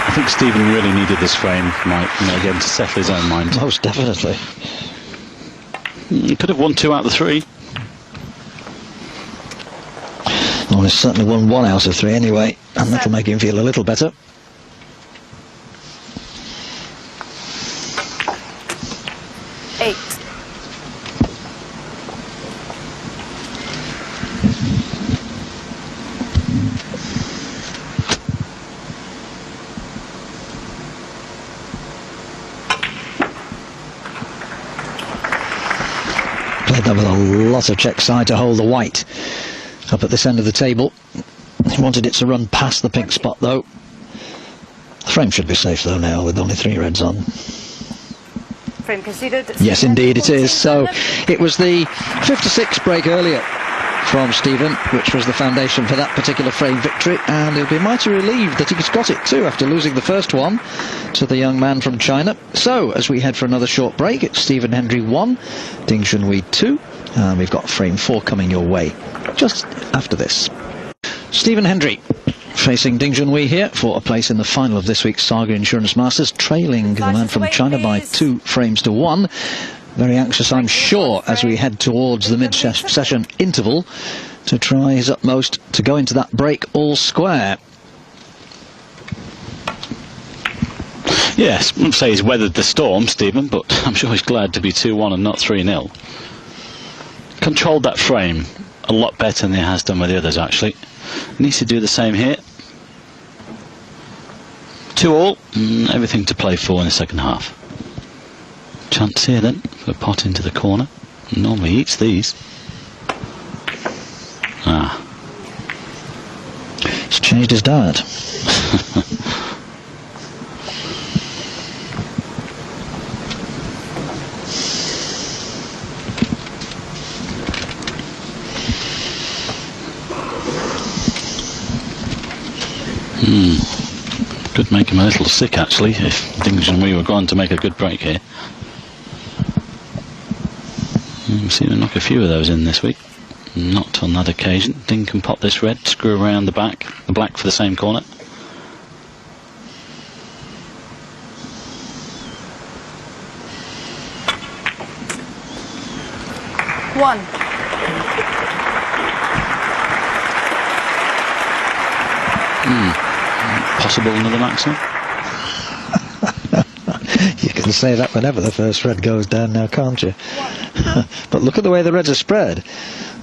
I think Stephen really needed this frame, Mike, again, to settle his own mind. Most definitely. He could have won 2 out of the 3. Well, he's certainly won 1 out of 3 anyway, and that'll make him feel a little better. Played that with a lot of check side to hold the white up at this end of the table. He wanted it to run past the pink spot though. The frame should be safe though now with only 3 reds on. Frame conceded. Yes, indeed it is. So it was the 56 break earlier from Stephen, which was the foundation for that particular frame victory, and he'll be mighty relieved that he's got it too after losing the first one to the young man from China. So, as we head for another short break, it's Stephen Hendry 1, Ding Junhui 2, and we've got frame 4 coming your way just after this. Stephen Hendry facing Ding Junhui here for a place in the final of this week's Saga Insurance Masters, trailing the man from China by 2 frames to 1. Very anxious, I'm sure, as we head towards the mid-session interval to try his utmost to go into that break all square. Yes, I wouldn't say he's weathered the storm, Stephen, but I'm sure he's glad to be 2-1 and not 3-0. Controlled that frame a lot better than he has done with the others, actually. Needs to do the same here. 2-all, everything to play for in the second half. Chance here then for a pot into the corner. Normally he eats these. He's changed his diet. Could make him a little sick, actually, if Ding Junhui were going to make a good break here. We've seen him knock a few of those in this week. Not on that occasion. Ding can pop this red, screw around the black for the same corner. One. Possible another maximum? You can say that whenever the first red goes down now, can't you? But look at the way the reds are spread.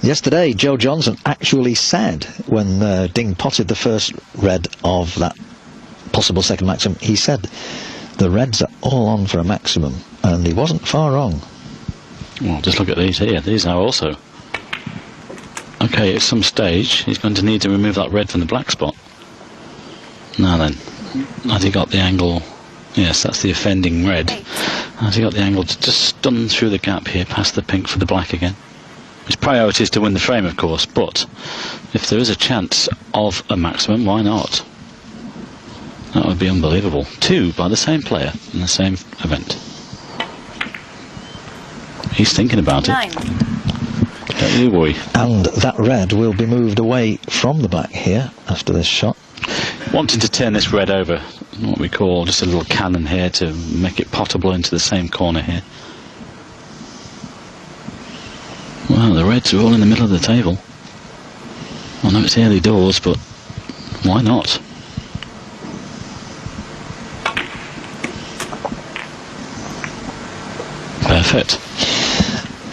Yesterday, Joe Johnson actually said, when Ding potted the first red of that possible second maximum, he said the reds are all on for a maximum, and he wasn't far wrong. Well, just look at these here. These are also. Okay, at some stage, he's going to need to remove that red from the black spot. Now then, has he got the angle? Yes, that's the offending red. Has he got the angle to just stun through the gap here, past the pink for the black again? His priority is to win the frame, of course, but if there is a chance of a maximum, why not? That would be unbelievable. 2 by the same player in the same event. He's thinking about it. Don't you worry. And that red will be moved away from the black here after this shot. Wanting to turn this red over, what we call just a little cannon here to make it potable into the same corner here. Wow, the reds are all in the middle of the table. I know it's early doors, but why not? Perfect.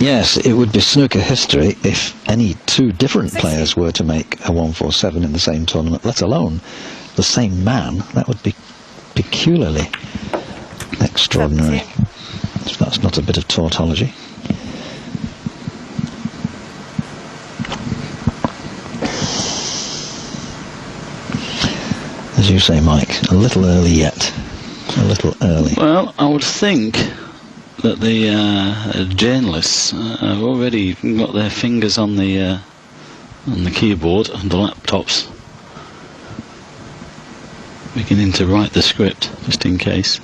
Yes, it would be snooker history if any 2 different players were to make a 147 in the same tournament, let alone the same man. That would be peculiarly extraordinary, if that's not a bit of tautology. As you say, Mike, a little early yet. A little early. Well, I would think that the journalists have already got their fingers on the keyboard and the laptops, beginning to write the script just in case.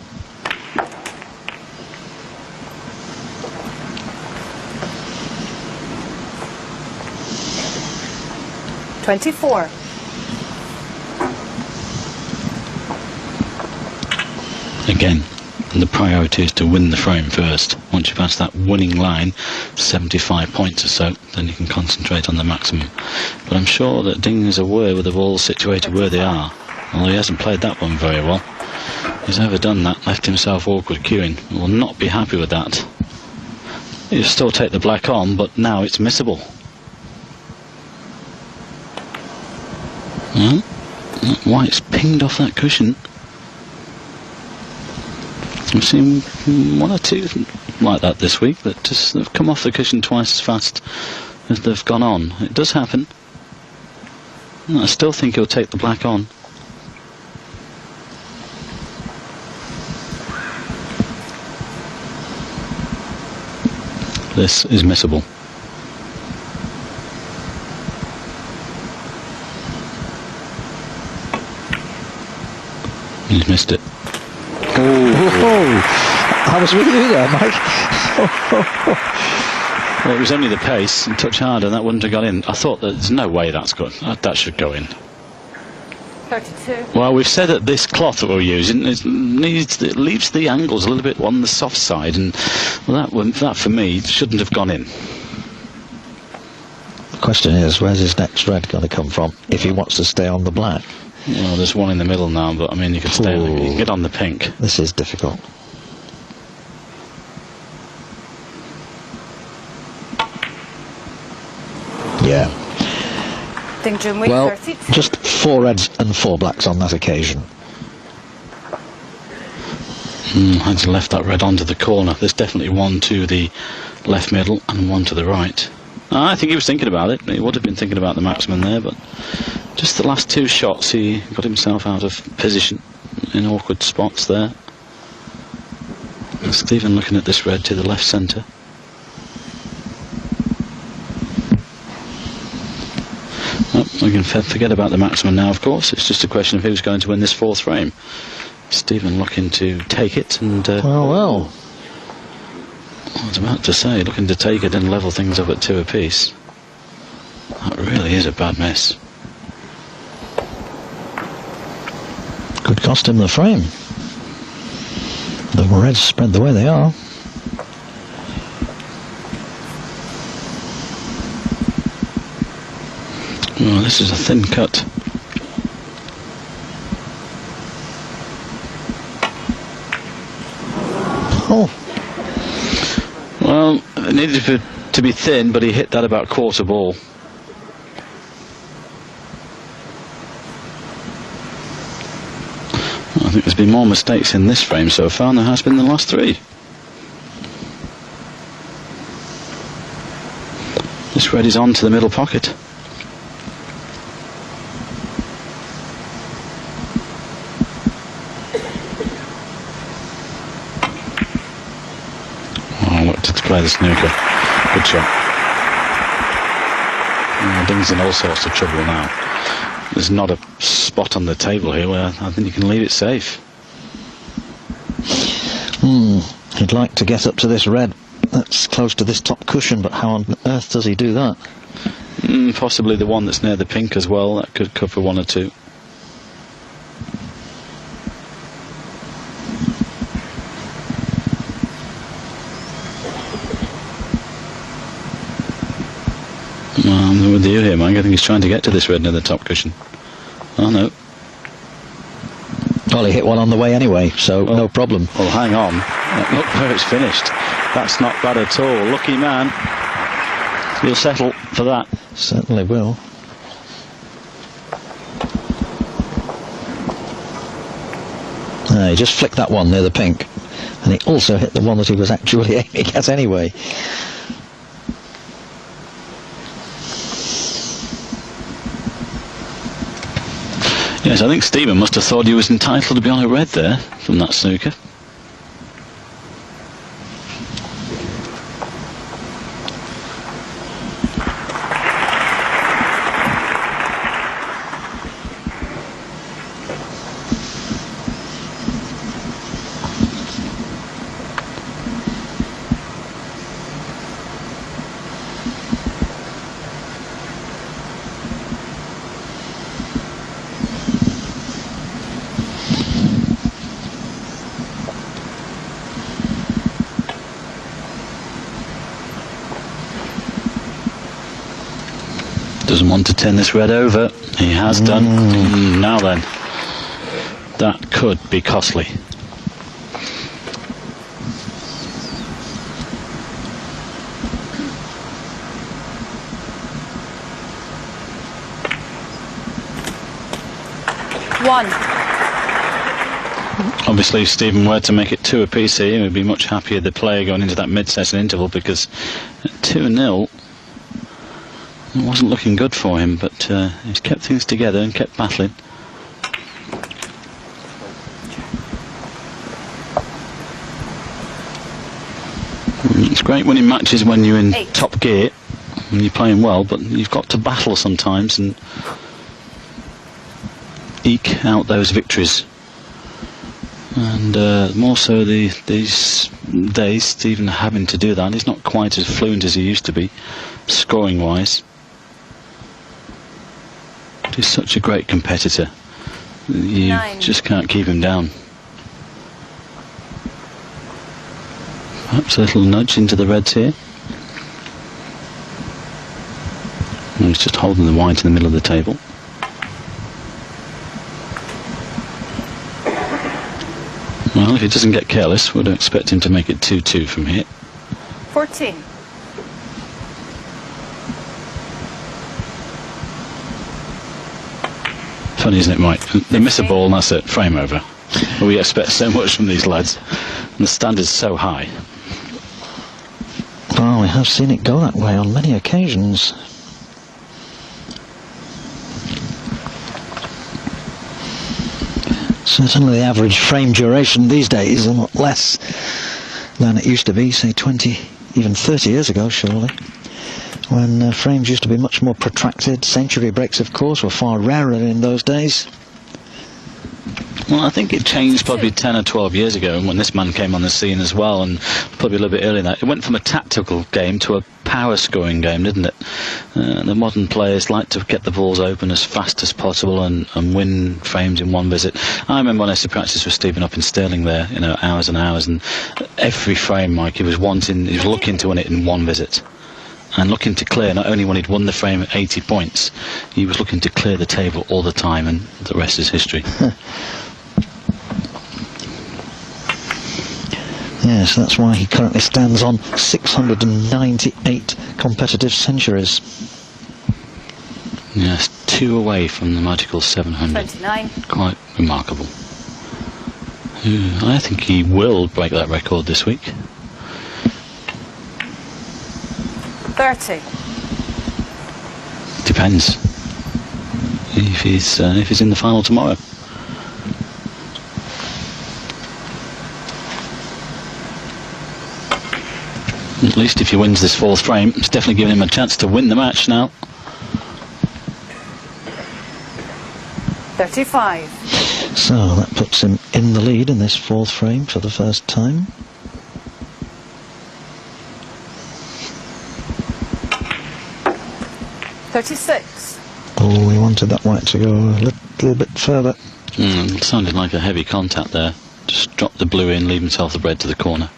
$24. Again, the priority is to win the frame first. Once you pass that winning line, 75 points or so, then you can concentrate on the maximum. But I'm sure that Ding is aware with the balls situated where they are, although he hasn't played that one very well. He's overdone that, left himself awkward queuing. He will not be happy with that. He'll still take the black on, but now it's missable. Well, white's pinged off that cushion. I've seen 1 or 2 like that this week that just have come off the cushion twice as fast as they've gone on. It does happen. I still think he'll take the black on. This is missable. He's missed it. Oh, I was with you there, Mike. Well, it was only the pace and touch hard, and that wouldn't have got in. I thought there's no way that's good. That should go in. 32. Well, we've said that this cloth that we're using it leaves the angles a little bit on the soft side, and that for me shouldn't have gone in. The question is, where's his next red going to come from if he wants to stay on the black? Well, there's one in the middle now, but I mean, you can stay. You can get on the pink. This is difficult. Yeah. Junhui, Well, 32. just 4 reds and 4 blacks on that occasion. I'd left that red onto the corner. There's definitely one to the left middle and one to the right. I think he was thinking about it. He would have been thinking about the marksman there, but just the last 2 shots he got himself out of position in awkward spots there. Stephen looking at this red to the left centre. We can forget about the marksman now, of course. It's just a question of who's going to win this 4th frame. Stephen looking to take it, and well. I was about to say, looking to take it and level things up at 2 apiece. That really is a bad mess. Could cost him the frame. The reds spread the way they are. Oh, this is a thin cut. Oh. Well, it needed to be thin, but he hit that about quarter ball. I think there's been more mistakes in this frame so far than there has been in the last 3. This red is on to the middle pocket. To play the snooker. Good shot. Ding's in all sorts of trouble now. There's not a spot on the table here where I think you can leave it safe. He'd like to get up to this red that's close to this top cushion, but how on earth does he do that? Possibly the one that's near the pink as well. That could cover 1 or 2. I'm with you here, Mike. I think he's trying to get to this red near the top cushion. Oh, no. Well, he hit one on the way anyway, so no problem. Well, hang on. Look where it's finished. That's not bad at all. Lucky man. He'll settle for that. Certainly will. He just flicked that one near the pink. And he also hit the one that he was actually aiming at anyway. Yes, I think Stephen must have thought he was entitled to be on a red there from that snooker. Doesn't want to turn this red over. He has done. Now then, that could be costly. One. Obviously, if Stephen were to make it 2 apiece here, he would be much happier the player going into that mid-session interval, because at 2-0, it wasn't looking good for him, but he's kept things together and kept battling. It's great winning matches when you're in top gear, when you're playing well, but you've got to battle sometimes and eke out those victories. And more so these days, Stephen having to do that. He's not quite as fluent as he used to be, scoring-wise. He's such a great competitor. You 9. just can't keep him down. Perhaps a little nudge into the reds here. And he's just holding the white in the middle of the table. Well, if he doesn't get careless, we don't expect him to make it 2-2 from here. 14. Funny, isn't it, Mike? They miss a ball and that's it, frame over. We expect so much from these lads, and the standard's so high. Well, we have seen it go that way on many occasions. Certainly the average frame duration these days is a lot less than it used to be, say 20, even 30 years ago, surely, when frames used to be much more protracted. Century breaks, of course, were far rarer in those days. Well, I think it changed probably 10 or 12 years ago when this man came on the scene as well, and probably a little bit earlier than that. It went from a tactical game to a power scoring game, didn't it? The modern players like to get the balls open as fast as possible and win frames in one visit. I remember when I used to practice with Stephen up in Stirling there, you know, hours and hours, and every frame, Mike, he was looking to win it in one visit. And looking to clear, not only when he'd won the frame at 80 points, he was looking to clear the table all the time, and the rest is history. Yes, that's why he currently stands on 698 competitive centuries. Yes, 2 away from the magical 700. 29. Quite remarkable. I think he will break that record this week. 30. Depends if he's in the final tomorrow. At least if he wins this 4th frame, it's definitely giving him a chance to win the match now. 35. So that puts him in the lead in this 4th frame for the first time. $36. Oh, we wanted that white to go a little bit further. It sounded like a heavy contact there. Just drop the blue in, leave himself the red to the corner.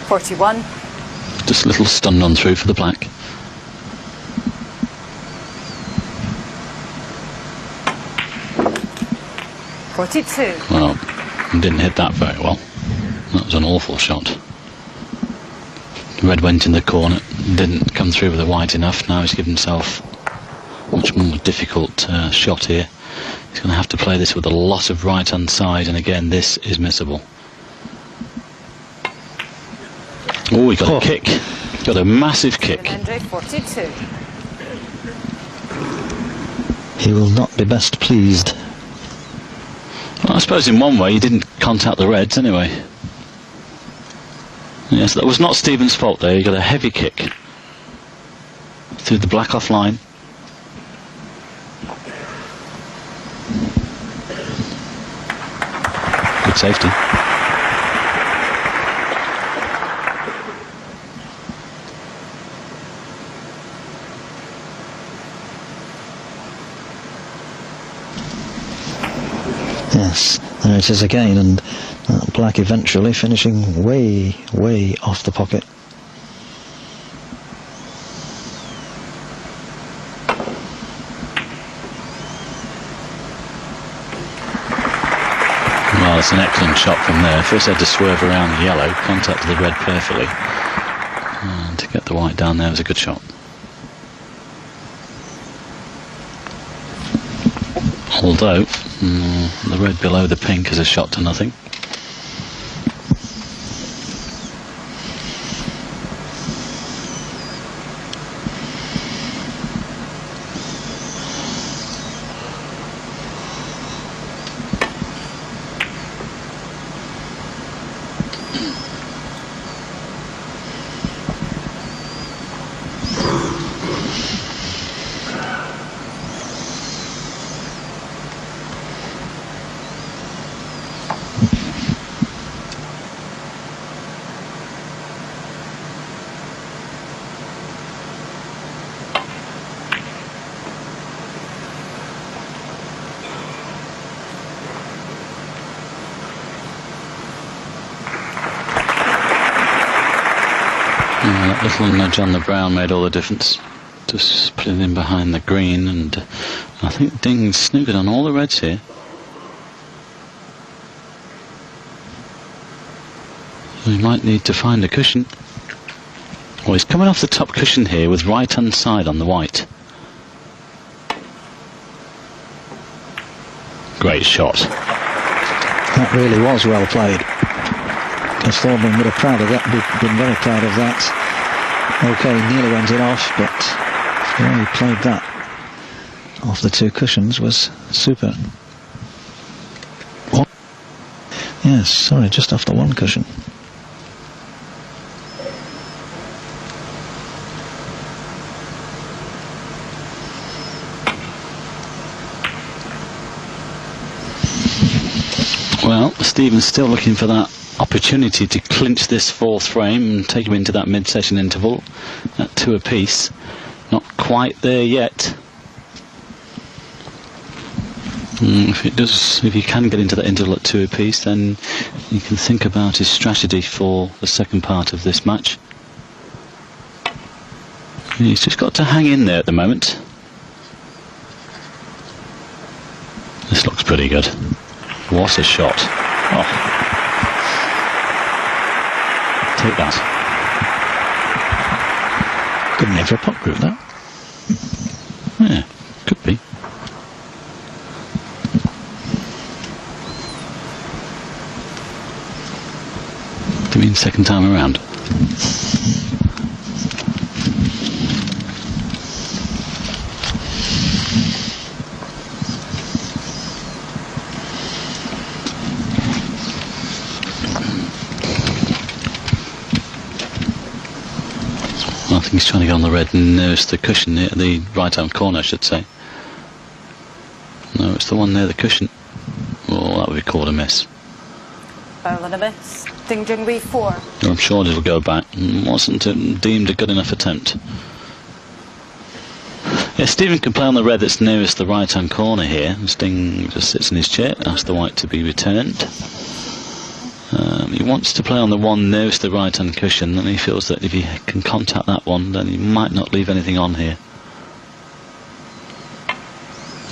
$41. Just a little stun on through for the black. $42. Well, didn't hit that very well. That was an awful shot. The red went in the corner, didn't come through with the white enough. Now he's given himself a much more difficult shot here. He's going to have to play this with a lot of right hand side, and again this is missable. Oh, he got a kick. Got a massive kick. Hendry, 42. He will not be best pleased. Well, I suppose in one way he didn't contact the reds anyway. Yes, that was not Stephen's fault there. He got a heavy kick through the black off line. Good safety. Yes, there it is again, and black eventually finishing way, way off the pocket. Well, it's an excellent shot from there. First had to swerve around the yellow, contacted the red perfectly. And to get the white down there was a good shot. Although, the red below the pink is a shot to nothing. little nudge on the brown made all the difference. Just put it in behind the green, and I think Ding's snookered on all the reds here. We might need to find a cushion. Well, he's coming off the top cushion here with right hand side on the white. Great shot. That really was well played. As Thornton would have proud of that, been very proud of that. Okay, nearly went it off, but the way he played that off the two cushions was super. Oh. Yes, sorry, just off the one cushion. Well, Stephen's still looking for that opportunity to clinch this fourth frame and take him into that mid-session interval at 2 apiece. Not quite there yet. If he can get into that interval at 2 apiece, then you can think about his strategy for the second part of this match. He's just got to hang in there at the moment. This looks pretty good. What a shot. Oh. Take that. Good name for a pop group, that. Yeah, could be. Do you mean second time around? I think he's trying to get on the red nearest the cushion, near the right-hand corner, I should say. No, it's the one near the cushion. Oh, that would be called a miss. Foul and a miss. Ding Junhui 4. I'm sure it'll go back. Wasn't deemed a good enough attempt. Yeah, Stephen can play on the red that's nearest the right-hand corner here. Sting just sits in his chair, asks the white to be returned. He wants to play on the one nearest the right-hand cushion, and he feels that if he can contact that one, then he might not leave anything on here.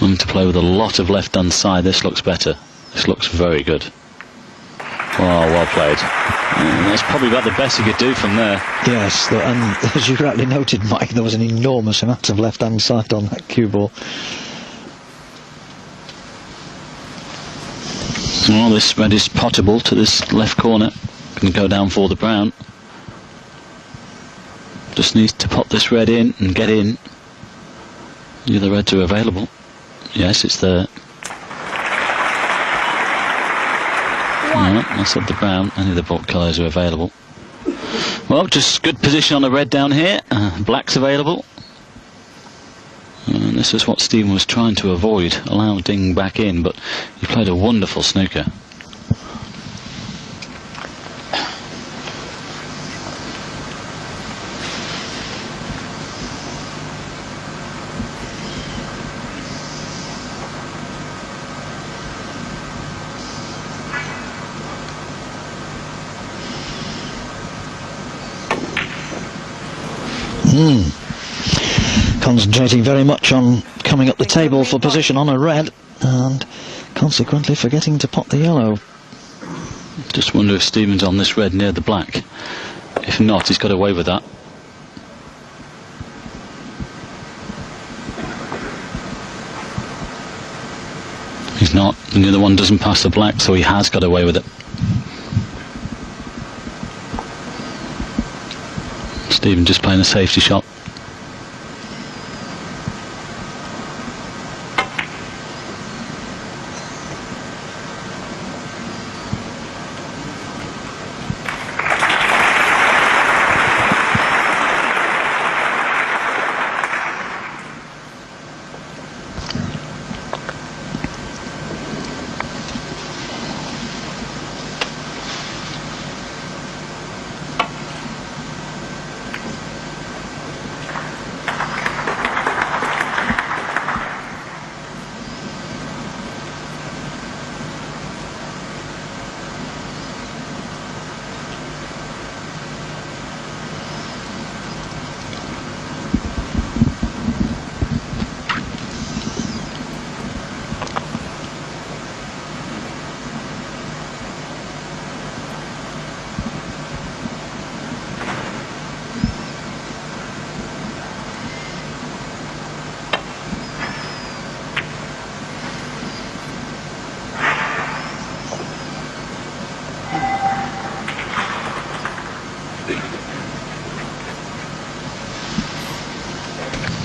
And to play with a lot of left-hand side, this looks better. This looks very good. Oh, well played. That's probably about the best he could do from there. Yes, and as you rightly noted, Mike, there was an enormous amount of left-hand side on that cue ball. Well, this red is potable to this left corner. Can go down for the brown. Just needs to pop this red in and get in. The other reds are available. Yes, it's there. Alright, I said the brown. Any of the bulk colours are available. Well, just good position on the red down here. Black's available. And this is what Stephen was trying to avoid, allow Ding back in, but he played a wonderful snooker. Concentrating very much on coming up the table for position on a red, and consequently forgetting to pop the yellow. Just wonder if Stephen's on this red near the black. If not, he's got away with that. He's not, and the other one doesn't pass the black, so he has got away with it. Stephen just playing a safety shot.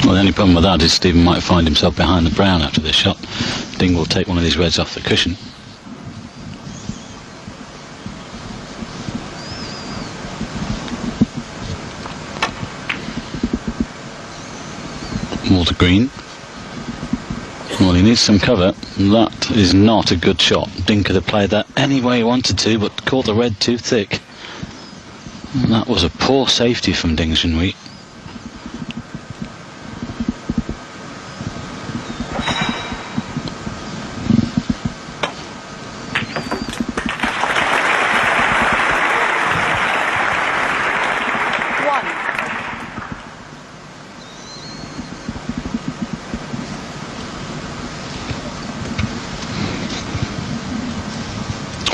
Well, the only problem with that is Stephen might find himself behind the brown after this shot. Ding will take one of these reds off the cushion. Walter Green. Well, he needs some cover. That is not a good shot. Ding could have played that any way he wanted to, but caught the red too thick. And that was a poor safety from Ding Junhui.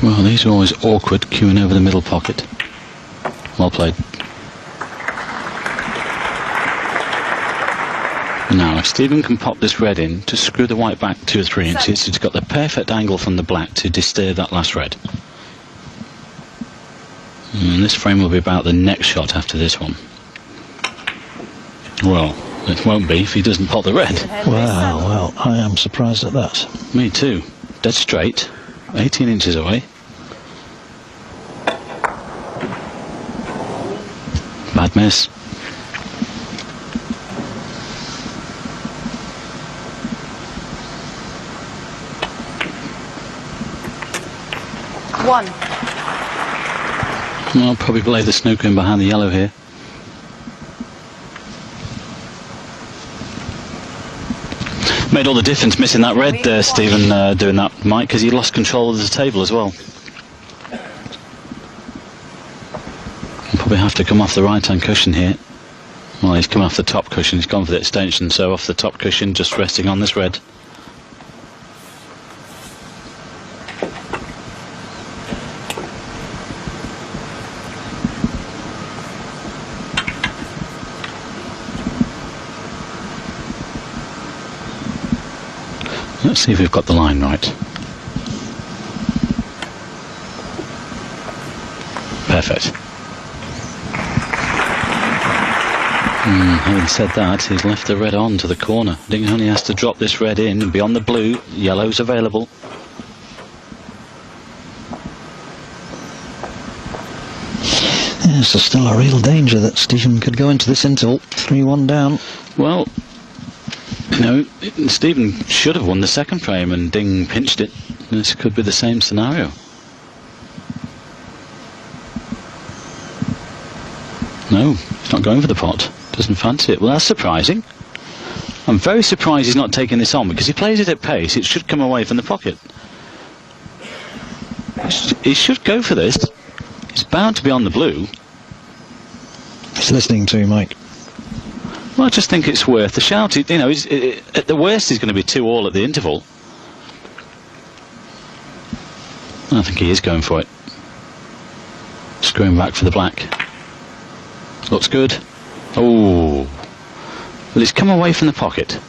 Well, these are always awkward, queuing over the middle pocket. Well played. Now, if Stephen can pop this red in to screw the white back 2 or 3 inches, he's got the perfect angle from the black to disturb that last red. And this frame will be about the next shot after this one. Well, it won't be if he doesn't pop the red. Well, I am surprised at that. Me too. Dead straight, 18 inches away. Bad miss. One. Well, I'll probably play the snooker in behind the yellow here. Made all the difference missing that red there, Stephen, doing that, Mike, because he lost control of the table as well. He'll probably have to come off the right-hand cushion here. Well, he's come off the top cushion, he's gone for the extension, so off the top cushion, just resting on this red. Let's see if we've got the line right. Perfect. Having said that, he's left the red on to the corner. Ding only has to drop this red in and be on the blue. Yellow's available. Yes, there's still a real danger that Stephen could go into this interval 3-1 down. Well, you know, Stephen should have won the second frame and Ding pinched it. This could be the same scenario. No, he's not going for the pot. Doesn't fancy it. Well, that's surprising. I'm very surprised he's not taking this on, because he plays it at pace. It should come away from the pocket. He should go for this. He's bound to be on the blue. He's listening to you, Mike. Well, I just think it's worth the shout. You know, at the worst, he's going to be 2-all at the interval. I think he is going for it. Screwing back for the black. Looks good. Oh. Well, he's come away from the pocket.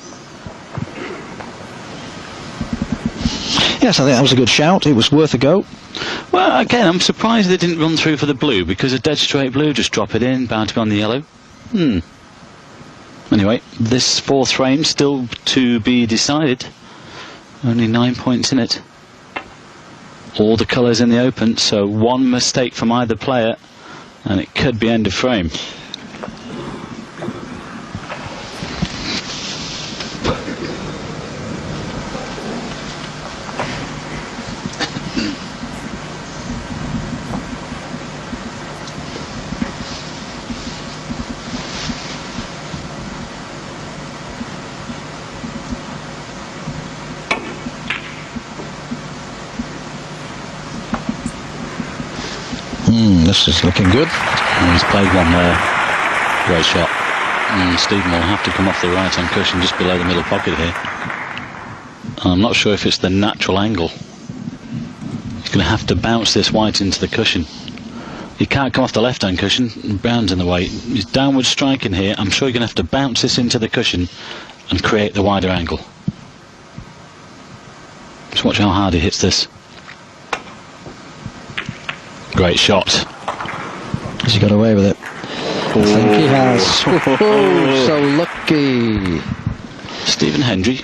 Yes, I think that was a good shout. It was worth a go. Well, again, I'm surprised they didn't run through for the blue, because a dead straight blue, just drop it in, bound to be on the yellow. Anyway, this fourth frame still to be decided. Only 9 points in it. All the colours in the open, so one mistake from either player, and it could be end of frame. This is looking good. And he's played one there. Great shot. And Stephen will have to come off the right-hand cushion just below the middle pocket here. I'm not sure if it's the natural angle. He's going to have to bounce this white into the cushion. He can't come off the left-hand cushion. Brown's in the way. He's downward striking here. I'm sure you're going to have to bounce this into the cushion and create the wider angle. Just watch how hard he hits this. Great shot. Has he got away with it? I think he has. Oh, so lucky. Stephen Hendry,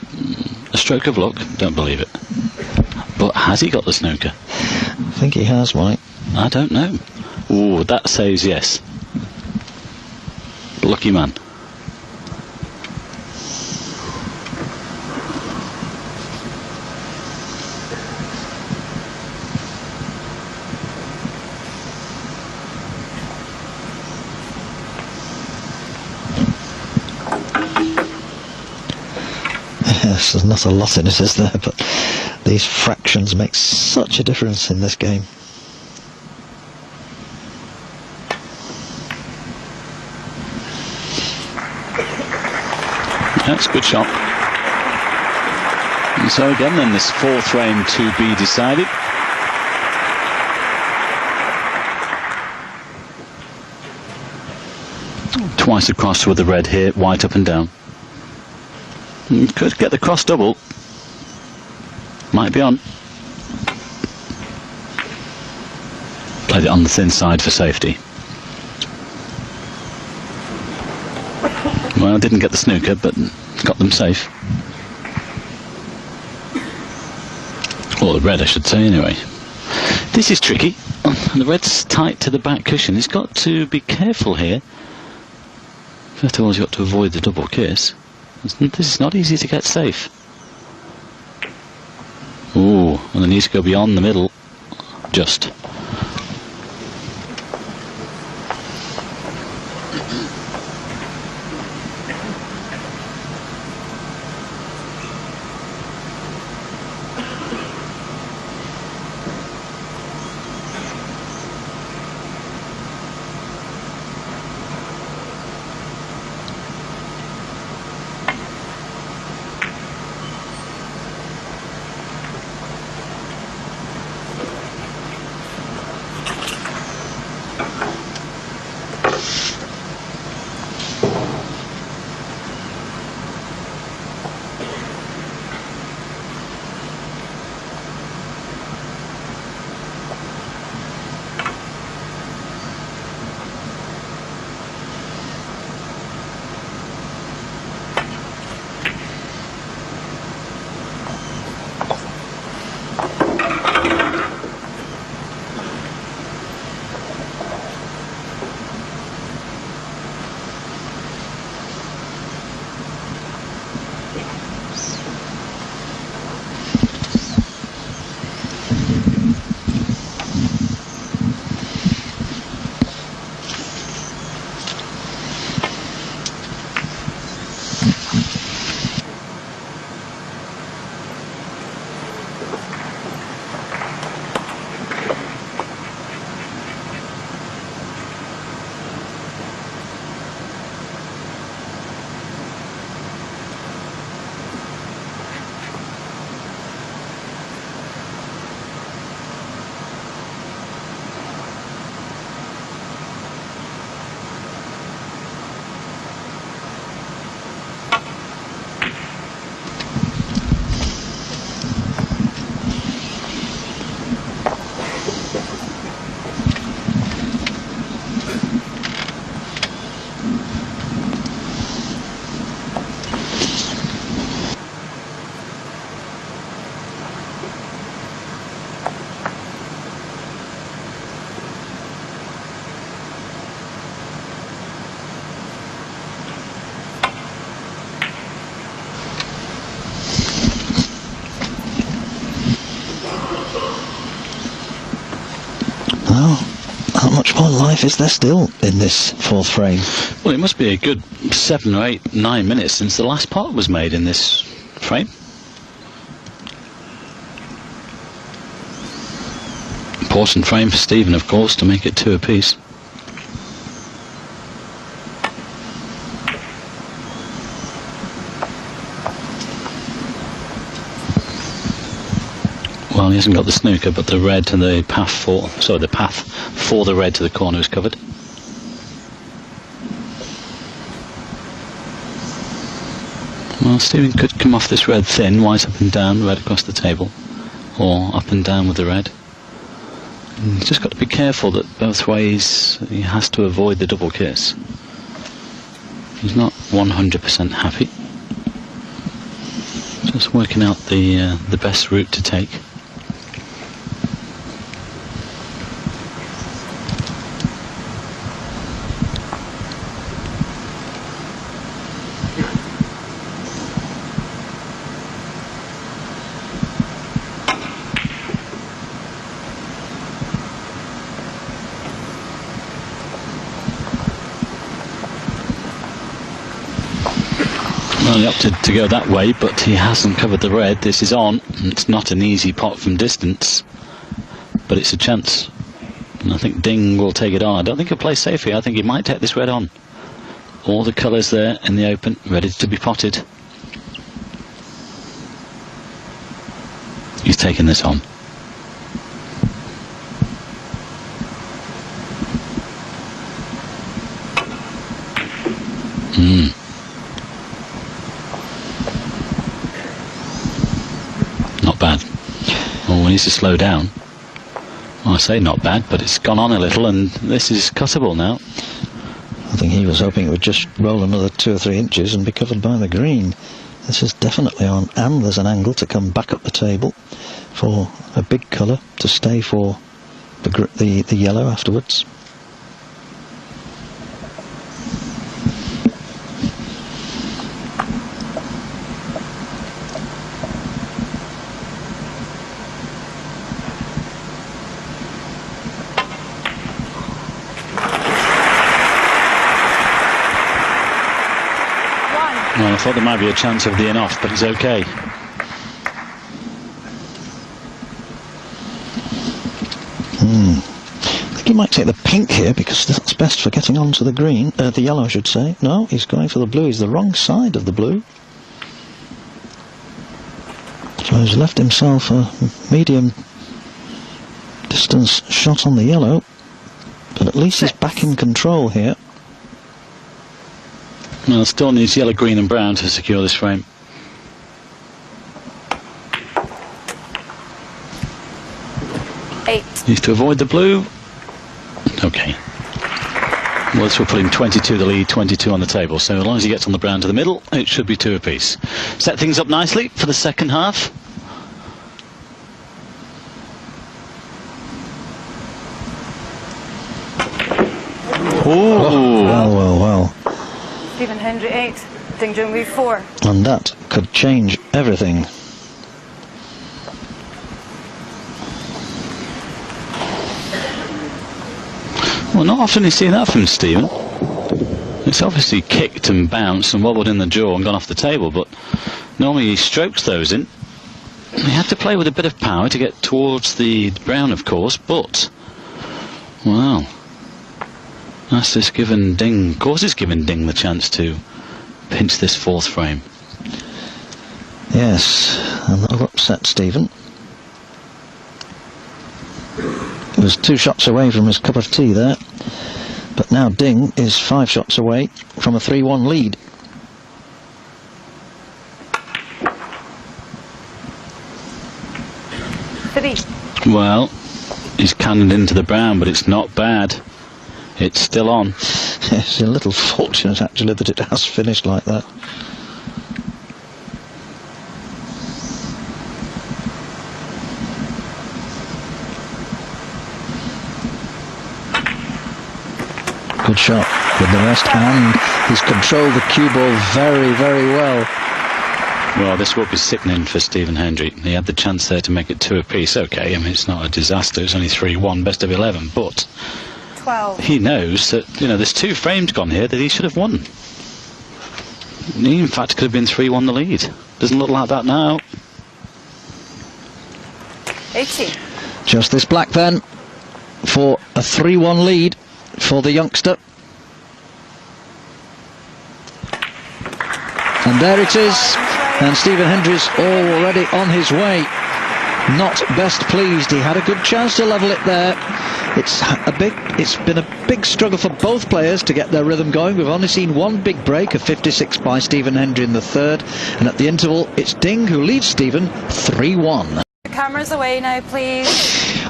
a stroke of luck, don't believe it. But has he got the snooker? I think he has, Mike. I don't know. Ooh, that says yes. Lucky man. Yes, there's not a lot in it, is there? But these fractions make such a difference in this game. That's a good shot. And so again then, this fourth frame to be decided. Twice across with the red here, white up and down. Could get the cross double. Might be on. Played it on the thin side for safety. Well, didn't get the snooker, but got them safe. Or the red, I should say, anyway. This is tricky. The red's tight to the back cushion. He's got to be careful here. First of all, he's got to avoid the double kiss. This is not easy to get safe. Ooh, and it needs to go beyond the middle. Just. How much more life is there still in this fourth frame? Well, it must be a good 7 or 8, 9 minutes since the last pot was made in this frame. Important frame for Stephen, of course, to make it 2 apiece. Well, he hasn't got the snooker, but the red to the path for, the path for the red to the corner is covered. Well, Stephen could come off this red thin, white up and down, red across the table, or up and down with the red. And he's just got to be careful that both ways he has to avoid the double kiss. He's not 100% happy. Just working out the best route to take. Well, he opted to go that way, but he hasn't covered the red. This is on. It's not an easy pot from distance, but it's a chance. And I think Ding will take it on. I don't think he'll play safe here. I think he might take this red on. All the colours there in the open, ready to be potted. He's taking this on. Not bad. Well, we need to slow down. Well, I say not bad, but it's gone on a little, and this is cuttable now. I think he was hoping it would just roll another 2 or 3 inches and be covered by the green. This is definitely on, and there's an angle to come back up the table for a big colour to stay for the yellow afterwards. Well, I thought there might be a chance of the in off, but it's okay. I think he might take the pink here because that's best for getting onto the green, the yellow I should say. No, he's going for the blue. He's the wrong side of the blue. So he's left himself a medium distance shot on the yellow, but at least he's back in control here. Well, still needs yellow, green and brown to secure this frame. Needs to avoid the blue. Okay. Well, this will put him 22 the lead, 22 on the table. So as long as he gets on the brown to the middle, it should be 2 apiece. Set things up nicely for the second half. Oh, well. Stephen Hendry 8, Ding Junhui 4. And that could change everything. Well, not often you see that from Stephen. It's obviously kicked and bounced and wobbled in the jaw and gone off the table, but normally he strokes those in. He had to play with a bit of power to get towards the brown, of course, but, wow. That's just given Ding, of course it's given Ding the chance to pinch this 4th frame. Yes, and that'll upset Stephen. He was 2 shots away from his cup of tea there, but now Ding is 5 shots away from a 3-1 lead. Well, he's cannoned into the brown, but it's not bad. It's still on. It's a little fortunate actually that it has finished like that. Good shot with the left hand. He's controlled the cue ball very, very well. Well, this will be sickening for Stephen Hendry. He had the chance there to make it 2 apiece. Okay, I mean, it's not a disaster. It's only 3-1, best of 11, but 12. He knows that, you know, there's 2 frames gone here that he should have won. He, in fact, could have been 3-1 the lead. Doesn't look like that now. 18. Just this black then for a 3-1 lead for the youngster. And there it is. And Stephen Hendry's already on his way. Not best pleased. He had a good chance to level it there. It's been a big struggle for both players to get their rhythm going. We've only seen one big break of 56 by Stephen Hendry in the 3rd, and at the interval it's Ding who leads Stephen 3-1. The cameras away now, please.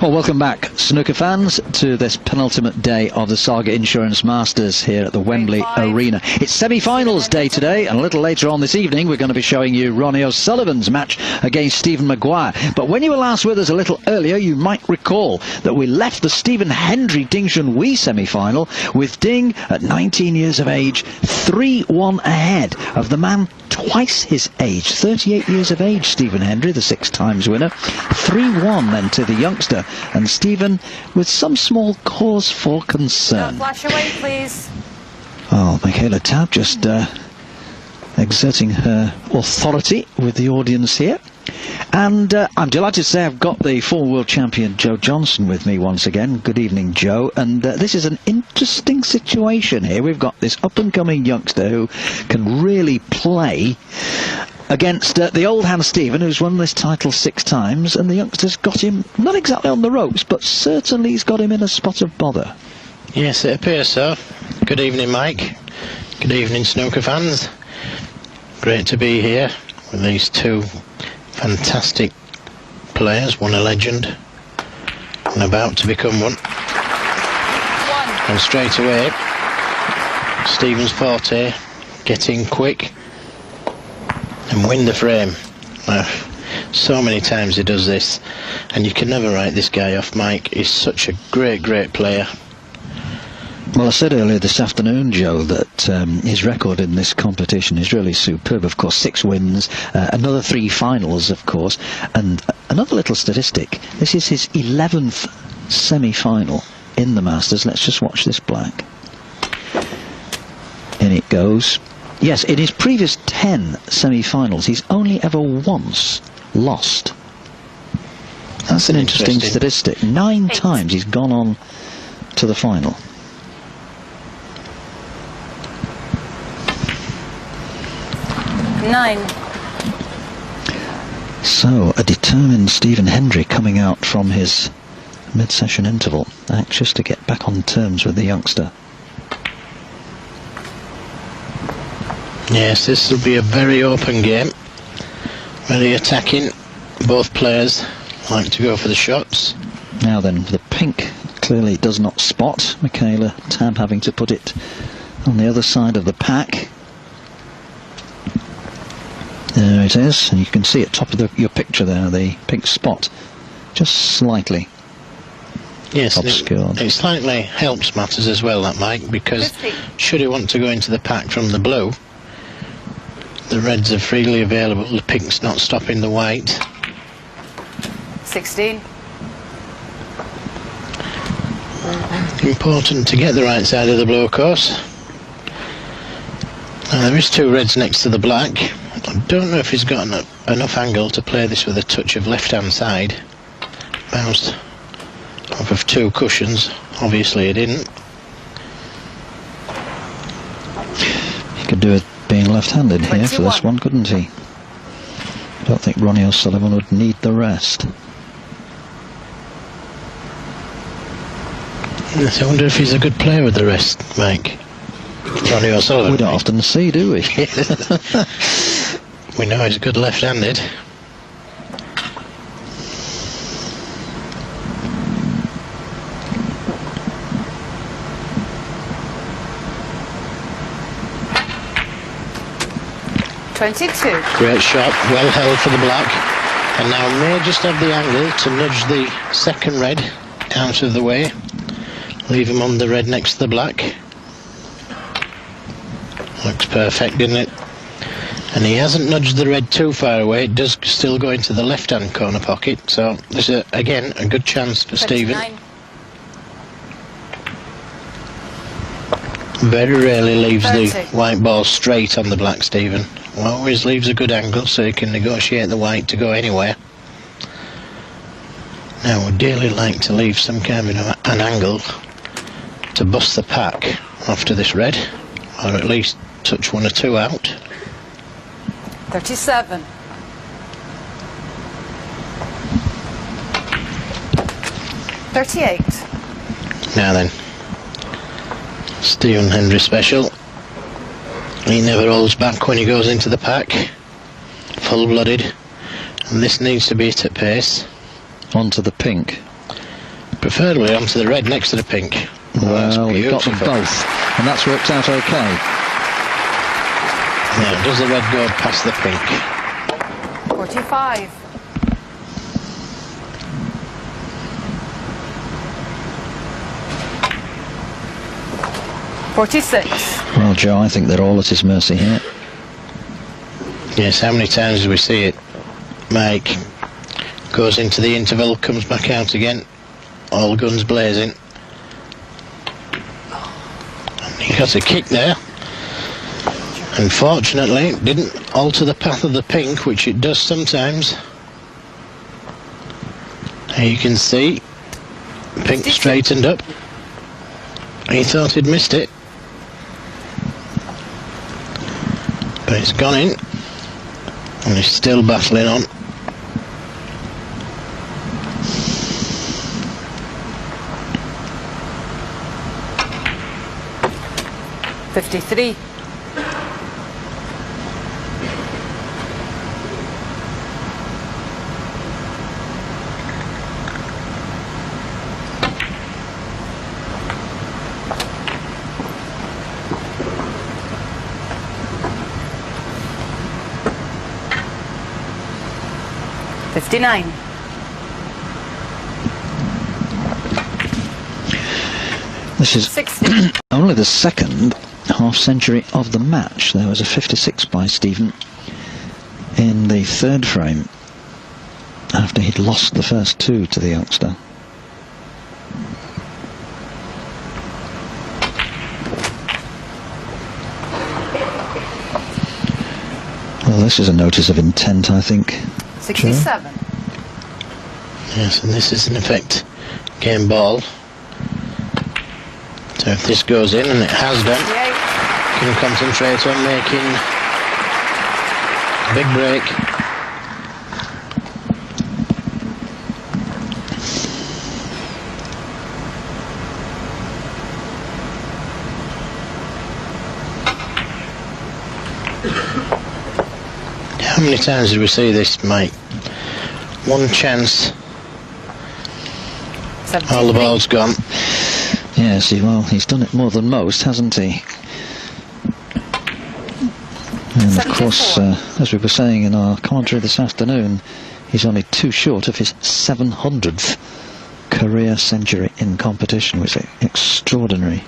Well, welcome back, snooker fans, to this penultimate day of the Saga Insurance Masters here at the Wembley Arena. It's semi-finals day today, and a little later on this evening we're going to be showing you Ronnie O'Sullivan's match against Stephen Maguire. But when you were last with us a little earlier, you might recall that we left the Stephen Hendry Ding Junhui semi-final with Ding at 19 years of age 3-1 ahead of the man twice his age, 38 years of age, Stephen Hendry, the 6 times winner. 3-1 then to the youngster, and Stephen with some small cause for concern. Flash away, please. Oh, Michaela Tabb just exerting her authority with the audience here. And I'm delighted to say I've got the former world champion Joe Johnson with me once again. Good evening, Joe. And this is an interesting situation here. We've got this up-and-coming youngster who can really play against the old hand Stephen, who's won this title 6 times, and the youngster's got him not exactly on the ropes, but certainly he's got him in a spot of bother. Yes, it appears so. Good evening, Mike. Good evening, snooker fans. Great to be here with these 2 fantastic players, one a legend and about to become one. And straight away, Stephen's forte, get in quick and win the frame. So many times he does this, and you can never write this guy off, Mike. He's such a great player. Well, I said earlier this afternoon, Joe, that his record in this competition is really superb. Of course, 6 wins, another 3 finals, of course, and another little statistic. This is his 11th semi-final in the Masters. Let's just watch this black. In it goes. Yes, in his previous 10 semi-finals, he's only ever once lost. That's an interesting statistic. 9 times he's gone on to the final. So, a determined Stephen Hendry coming out from his mid-session interval, anxious to get back on terms with the youngster. Yes, this will be a very open game, very attacking. Both players like to go for the shots. Now then, the pink clearly does not spot. Michaela Tabb having to put it on the other side of the pack. There it is, and you can see at top of your picture there, the pink spot, just slightly obscured. It slightly helps matters as well, that Mike, because should he want to go into the pack from the blue, the reds are freely available, the pink's not stopping the white. 16. Important to get the right side of the blue, of course. Now there is 2 reds next to the black. I don't know if he's got enough angle to play this with a touch of left-hand side. Bounced off of 2 cushions. Obviously he didn't. He could do it being left-handed here for this one, couldn't he? I don't think Ronnie O'Sullivan would need the rest. I wonder if he's a good player with the rest, Mike. Ronnie O'Sullivan. We don't often see, do we? We know he's good left-handed. Great shot, well held for the black, and now may just have the angle to nudge the second red out of the way, leave him on the red next to the black. Looks perfect, didn't it? And he hasn't nudged the red too far away. It does still go into the left-hand corner pocket, so there's again a good chance for Stephen. Very rarely leaves the white ball straight on the black, Stephen. Always leaves a good angle so he can negotiate the white to go anywhere. Now we'd dearly like to leave some kind of an angle to bust the pack after this red, or at least touch 1 or 2 out. 37. 38. Now then, Stephen Hendry special. He never holds back when he goes into the pack. Full-blooded. And this needs to be at pace. Onto the pink. preferably onto the red next to the pink. Well, he got them both, and that's worked out okay. Now, does the red go past the pink? 45. 46. Well, Joe, I think they're all at his mercy here. Yes, how many times do we see it? Mike goes into the interval, comes back out again, all guns blazing. And he got a kick there. Unfortunately, it didn't alter the path of the pink, which it does sometimes. Here you can see, pink straightened up. He thought he'd missed it. But it's gone in. And he's still battling on. $53. 59. This is 60. only the second half century of the match. There was a 56 by Stephen in the third frame after he'd lost the first two to the youngster. Well, this is a notice of intent, I think. 67. Yes, and this is in effect game ball. So if this goes in, and it has done, can concentrate on making a big break. How many times did we see this, Mike? One chance, all the ball's gone. Yes, well, he's done it more than most, hasn't he? And of course, as we were saying in our commentary this afternoon, he's only too short of his 700th career century in competition, which is extraordinary.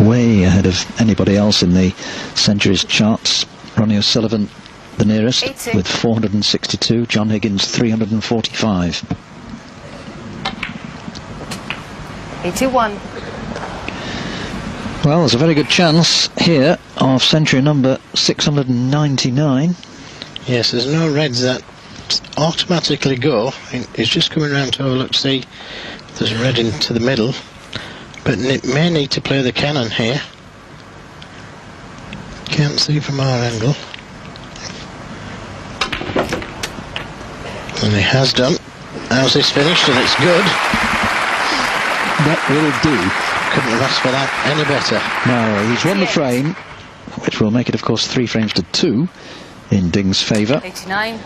Way ahead of anybody else in the centuries charts. Ronnie O'Sullivan the nearest 80. with 462, John Higgins 345. 81. Well, there's a very good chance here of century number 699. Yes, there's no reds that automatically go. It's just coming around to have a look to see if there's a red into the middle. But it may need to play the cannon here. Can't see from our angle. And he has done. How's this finished? And it's good. That will do. Couldn't have asked for that any better. No, he's won the frame, which will make it, of course, 3 frames to 2 in Ding's favour. 89.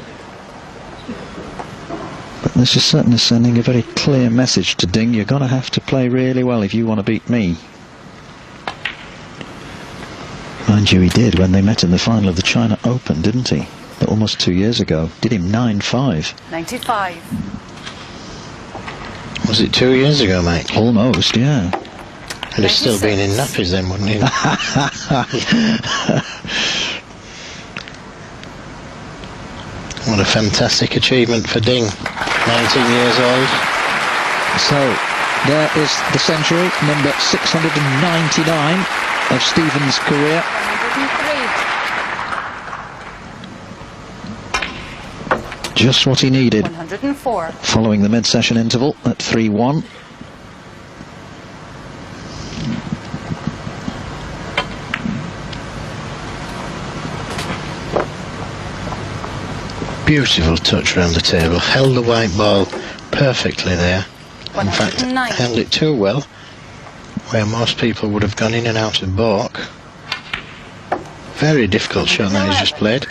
But this is certainly sending a very clear message to Ding. You're going to have to play really well if you want to beat me. Mind you, he did when they met in the final of the China Open, didn't he? Almost 2 years ago. Did him 9-5. 95. Was it 2 years ago, mate? Almost, yeah. And he's still been in nappies then, wouldn't he? What a fantastic achievement for Ding. 19 years old. So, there is the century, number 699 of Stephen's career. 103. Just what he needed. 104. Following the mid-session interval at 3-1. Beautiful touch around the table. Held the white ball perfectly there. In fact, 109. held it too well, where most people would have gone in and out of balk. Very difficult shot that he's just played.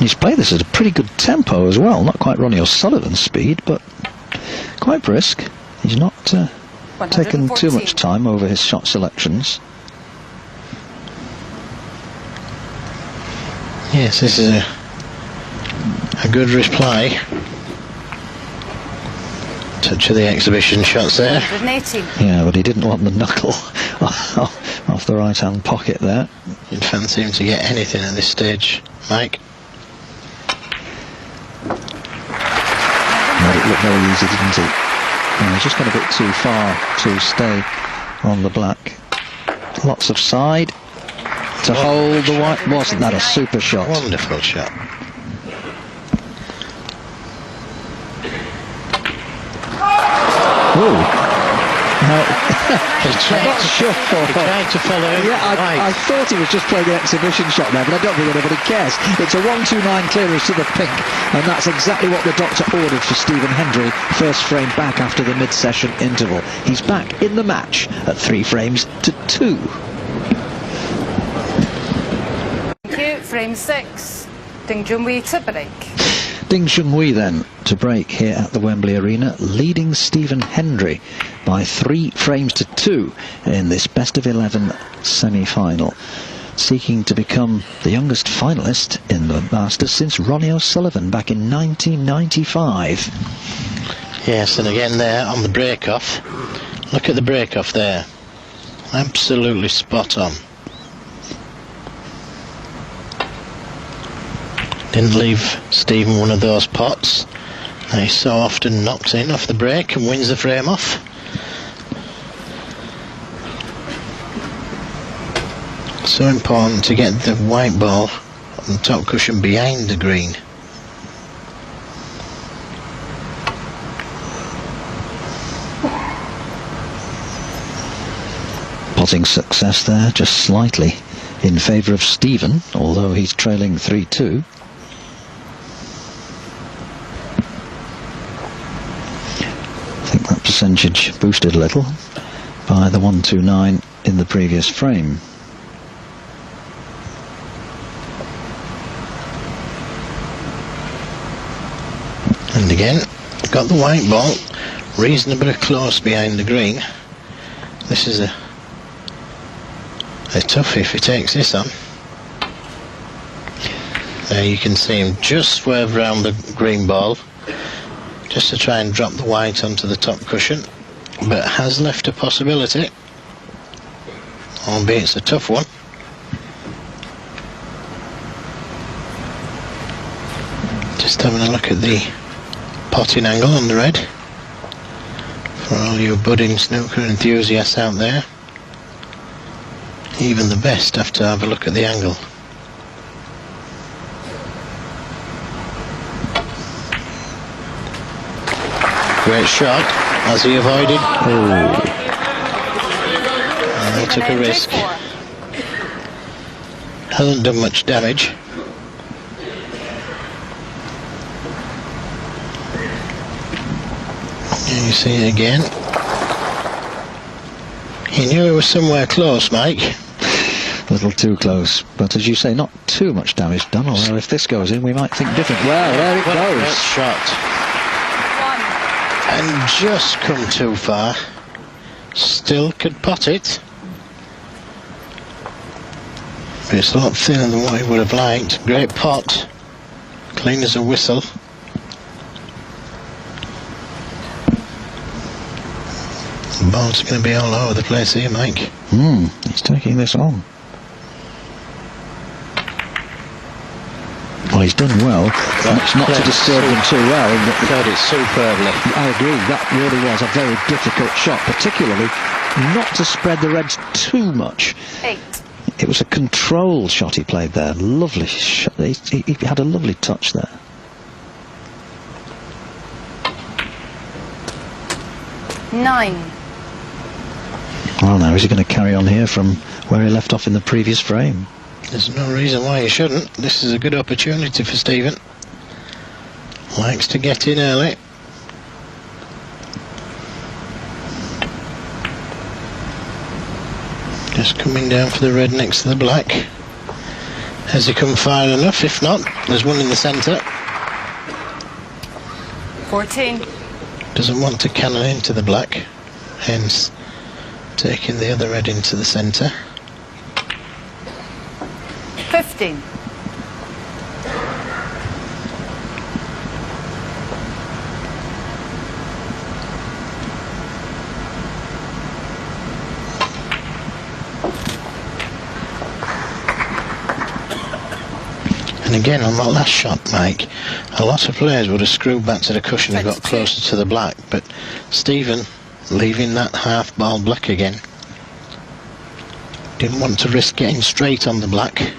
He's played this at a pretty good tempo as well. Not quite Ronnie O'Sullivan's speed, but quite brisk. He's not taken too much time over his shot selections. Yes, this is a good reply. Touch of the exhibition shots there. 180. Yeah, but he didn't want the knuckle off the right-hand pocket there. You'd fancy him to get anything at this stage, Mike. Made it look very easy, didn't he? Yeah, he's just gone a bit too far to stay on the black. Lots of side to hold the white. Wasn't that a super shot? Wonderful shot. Ooh. No. He I'm not sure. tried to follow him. Yeah, I thought he was just playing an exhibition shot there, but I don't think anybody cares. It's a 1-2-9 clearance to the pink, and that's exactly what the doctor ordered for Stephen Hendry. First frame back after the mid-session interval. He's back in the match at 3 frames to 2. Thank you. Frame 6. Ding Junhui to break. Ding Junhui then to break here at the Wembley Arena, leading Stephen Hendry by 3 frames to 2 in this best of 11 semi-final, seeking to become the youngest finalist in the Masters since Ronnie O'Sullivan back in 1995. Yes, and again there on the break-off. Look at the break-off there. Absolutely spot on. Didn't leave Stephen one of those pots that he so often knocks in off the break and wins the frame off. So important to get the white ball on the top cushion behind the green. Potting success there, just slightly in favour of Stephen, although he's trailing 3-2. I think that percentage boosted a little by the 1-2-9 in the previous frame. And again, got the white ball reasonably close behind the green. This is a toughie if he takes this on. There you can see him just swerve around the green ball just to try and drop the white onto the top cushion, but has left a possibility, albeit it's a tough one. Just having a look at the potting angle on the red for all you budding snooker enthusiasts out there. Even the best have to have a look at the angle. Great shot, as he avoided. Oh. And he took a risk. Hasn't done much damage. And you see it again. He knew it was somewhere close, Mike. A little too close, but as you say, not too much damage done, although if this goes in we might think different. Well, there it goes. Great shot. And just come too far. Still could pot it. But it's a lot thinner than what he would have liked. Great pot. Clean as a whistle. The ball's going to be all over the place here, Mike. He's taking this on. Well, he's done well. That's not to disturb them too well. Played it superbly. I agree, that really was a very difficult shot, particularly not to spread the reds too much. 8. It was a controlled shot he played there. Lovely shot. He had a lovely touch there. Nine. Well, now is he going to carry on here from where he left off in the previous frame? There's no reason why he shouldn't. This is a good opportunity for Stephen. Likes to get in early. Just coming down for the red next to the black. Has he come far enough? If not, there's one in the centre. 14. Doesn't want to cannon into the black, hence taking the other red into the centre. 15. And again, on that last shot, Mike, a lot of players would have screwed back to the cushion and got closer to the black, but Stephen, leaving that half ball black again, didn't want to risk getting straight on the black.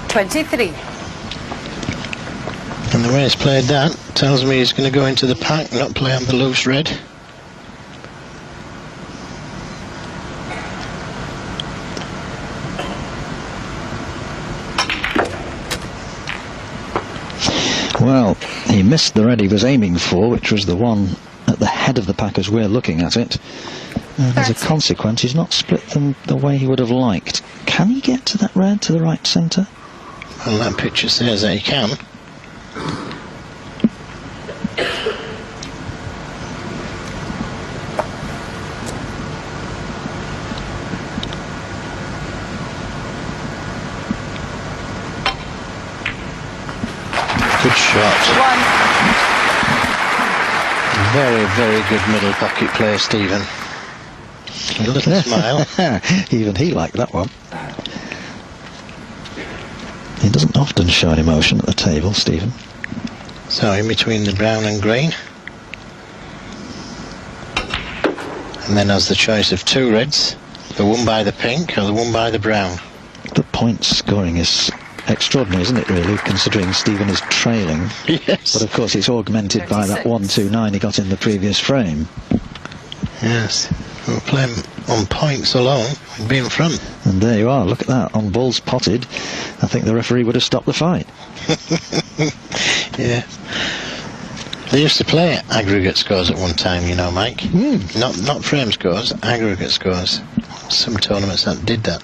$23. And the way he's played that tells me he's going to go into the pack, not play on the loose red. Well, he missed the red he was aiming for, which was the one at the head of the pack as we're looking at it. And as a consequence, he's not split them the way he would have liked. Can he get to that red, to the right centre? Well, that picture says that he can. Good shot. Very, very good middle pocket play, Stephen. A little smile. Even he liked that one. He doesn't often show an emotion at the table, Stephen. So in between the brown and green. And then has the choice of two reds, the one by the pink or the one by the brown. The point scoring is extraordinary, isn't it, really, considering Stephen is trailing? Yes. But of course it's augmented by that 1-2-9 he got in the previous frame. Yes. We're playing on points alone, we'd be in front. And there you are, look at that, on balls potted. I think the referee would have stopped the fight. Yeah. They used to play aggregate scores at one time, you know, Mike. Not frame scores, aggregate scores. Some tournaments that did that.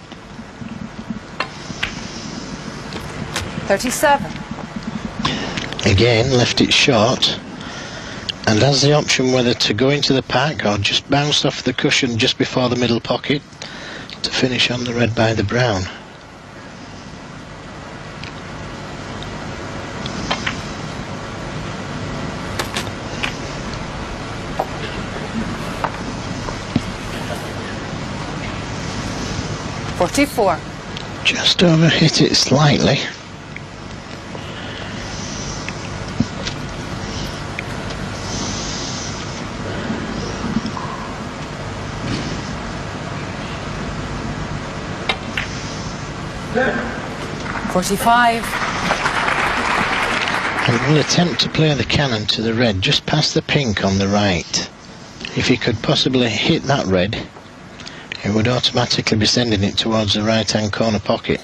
37. Again, left it short, and has the option whether to go into the pack or just bounce off the cushion just before the middle pocket to finish on the red by the brown. $44. Just over hit it slightly. $45. And will attempt to play the cannon to the red just past the pink on the right. If he could possibly hit that red, it would automatically be sending it towards the right hand corner pocket.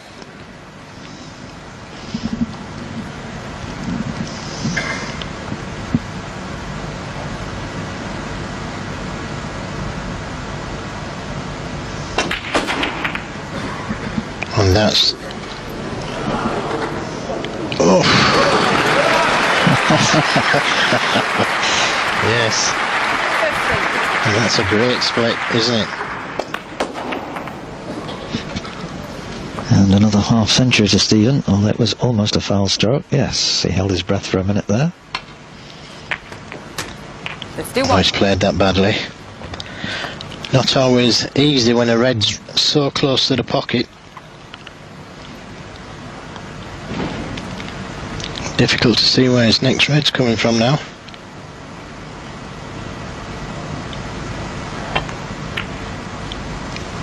And that's... Oh! Yes. And that's a great split, isn't it? And another half century to Stephen. Oh, that was almost a foul stroke. Yes, he held his breath for a minute there. 51. Oh, he's played that badly. Not always easy when a red's so close to the pocket. Difficult to see where his next red's coming from now.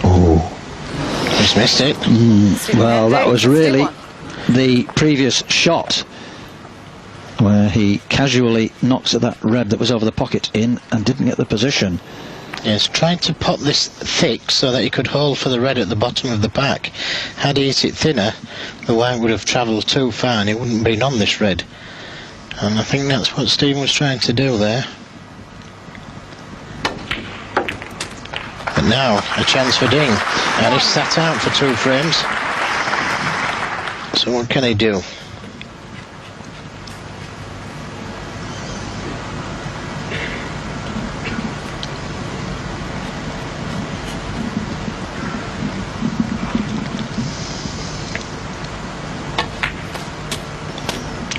Oh. He's missed it. Well, that was really the previous shot where he casually knocks at that red that was over the pocket in and didn't get the position. Yes, tried to pot this thick so that he could hold for the red at the bottom of the pack. Had he hit it thinner, the white would have travelled too far and he wouldn't have been on this red. And I think that's what Stephen was trying to do there. But now, a chance for Ding. And he's sat out for 2 frames. So what can he do?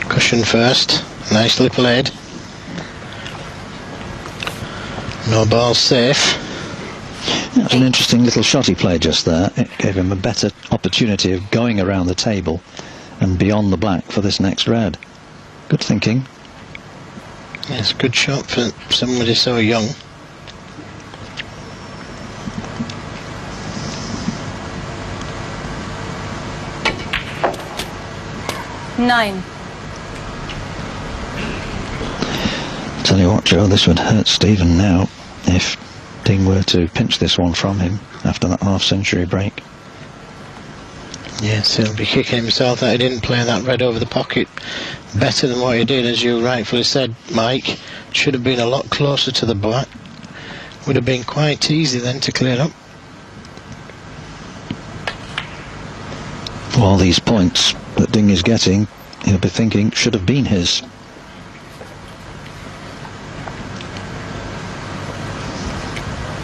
Cushion first. Nicely played. No ball safe. That was an interesting little shot he played just there. It gave him a better opportunity of going around the table and beyond the black for this next red. Good thinking. Yes, good shot for somebody so young. Nine. Tell you what, Joe, this would hurt Stephen now if Ding were to pinch this one from him after that half-century break. Yes, he'll be kicking himself that he didn't play that red over the pocket better than what he did, as you rightfully said, Mike. Should have been a lot closer to the black. Would have been quite easy then to clear up. All these points that Ding is getting, he'll be thinking, should have been his.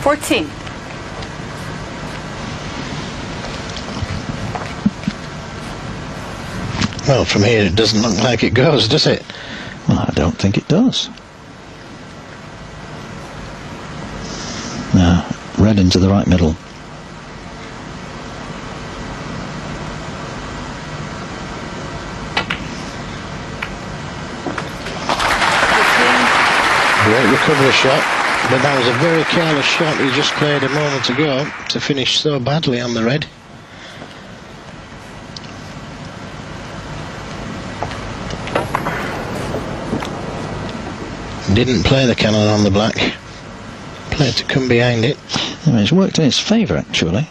$14. Well, from here it doesn't look like it goes, does it? Well, I don't think it does. Now, red into the right middle. Great recovery shot, but that was a very careless shot he just played a moment ago to finish so badly on the red. Didn't play the cannon on the black. Played to come behind it. I mean, it's worked in his favour, actually.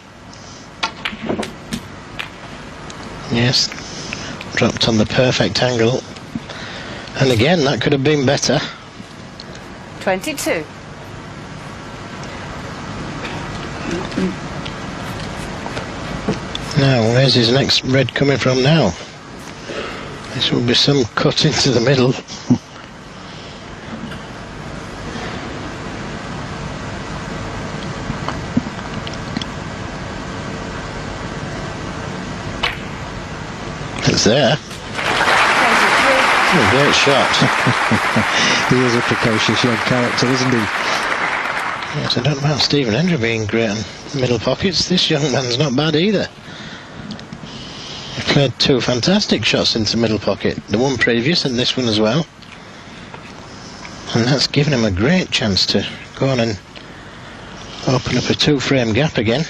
Yes. Dropped on the perfect angle. And again, that could have been better. 22. Now, where's his next red coming from now? This will be some cut into the middle. It's there. 23. Oh, great shot. He is a precocious young character, isn't he? Yes, I don't know about Stephen Hendry being great on middle pockets. This young man's not bad either. He played 2 fantastic shots into middle pocket. The one previous and this one as well. And that's given him a great chance to go on and open up a 2-frame gap again.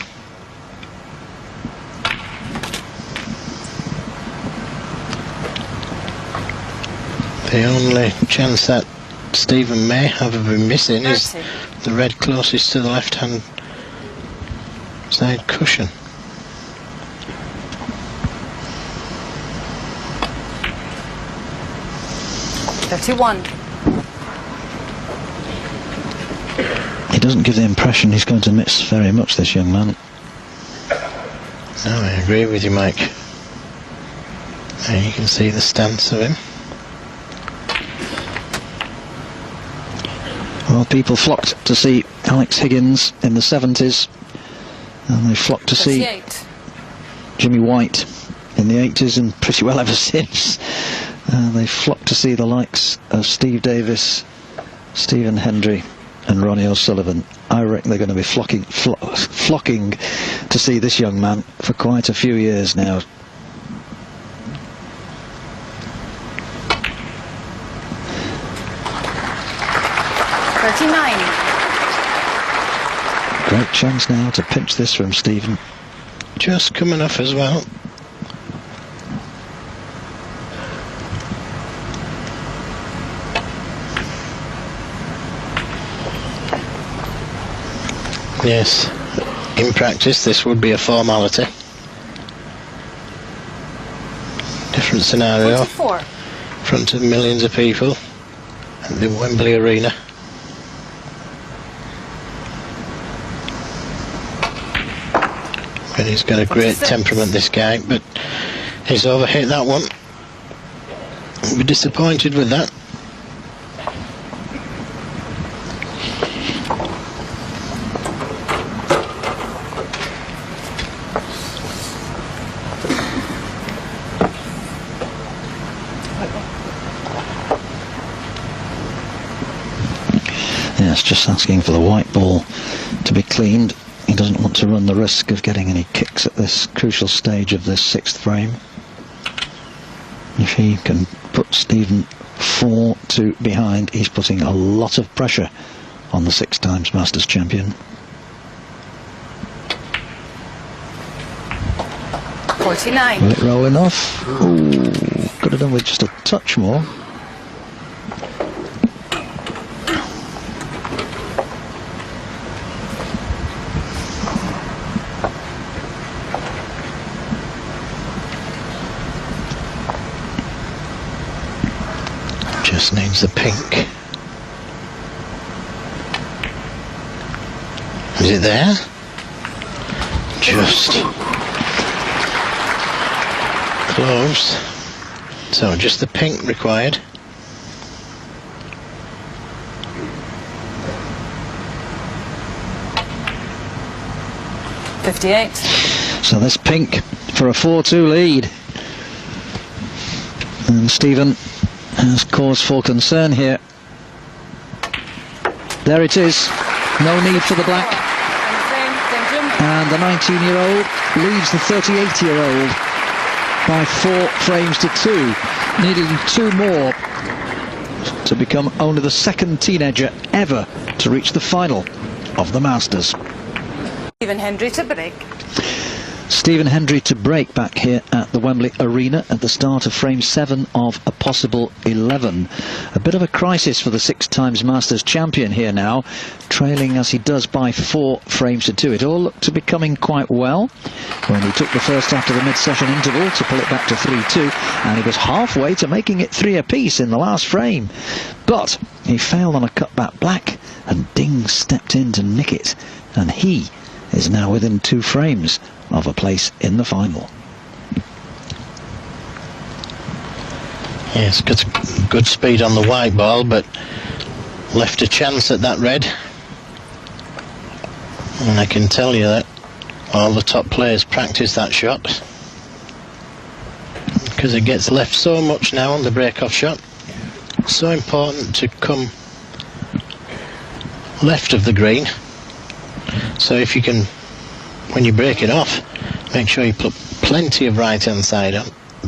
The only chance that Stephen may have been missing 30. is the red closest to the left-hand side cushion. $31. He doesn't give the impression he's going to miss very much, this young man. No, I agree with you, Mike. There you can see the stance of him. Well, people flocked to see Alex Higgins in the 70s, and they flocked to see 38. Jimmy White in the 80s, and pretty well ever since. They flocked to see the likes of Steve Davis, Stephen Hendry and Ronnie O'Sullivan. I reckon they're going to be flocking to see this young man for quite a few years now. Great chance now to pinch this from Stephen. Just coming off as well. Yes, in practice this would be a formality. Different scenario. 44. front of millions of people at the Wembley Arena. And he's got a great temperament, this guy, but he's overhit that one. I'll be disappointed with that. Yes, just asking for the white ball to be cleaned. He doesn't want to run the risk of getting any kicks at this crucial stage of this 6th frame. If he can put Stephen 4-2 behind, he's putting a lot of pressure on the 6 times Masters champion. 49. Will it roll enough? Ooh, could have done with just a touch more. Just needs the pink. Is it there? Just close. So just the pink required. $58. So this pink for a 4-2 lead. And Stephen has cause for concern here. There it is. No need for the black. And the 19-year-old leads the 38-year-old by 4 frames to 2, needing 2 more to become only the 2nd teenager ever to reach the final of the Masters. Hendry to break. Stephen Hendry to break back here at the Wembley Arena at the start of frame 7 of a possible 11. A bit of a crisis for the 6 times Masters champion here now, trailing as he does by 4 frames to 2. It all looked to be coming quite well when he took the first after the mid-session interval to pull it back to 3-2, and he was halfway to making it 3 apiece in the last frame. But he failed on a cutback black, and Ding stepped in to nick it, and he is now within 2 frames of a place in the final. Yes, good speed on the white ball, but left a chance at that red. And I can tell you that all the top players practice that shot, because it gets left so much now on the break-off shot. So important to come left of the green. So if you can, when you break it off, make sure you put plenty of right hand side on.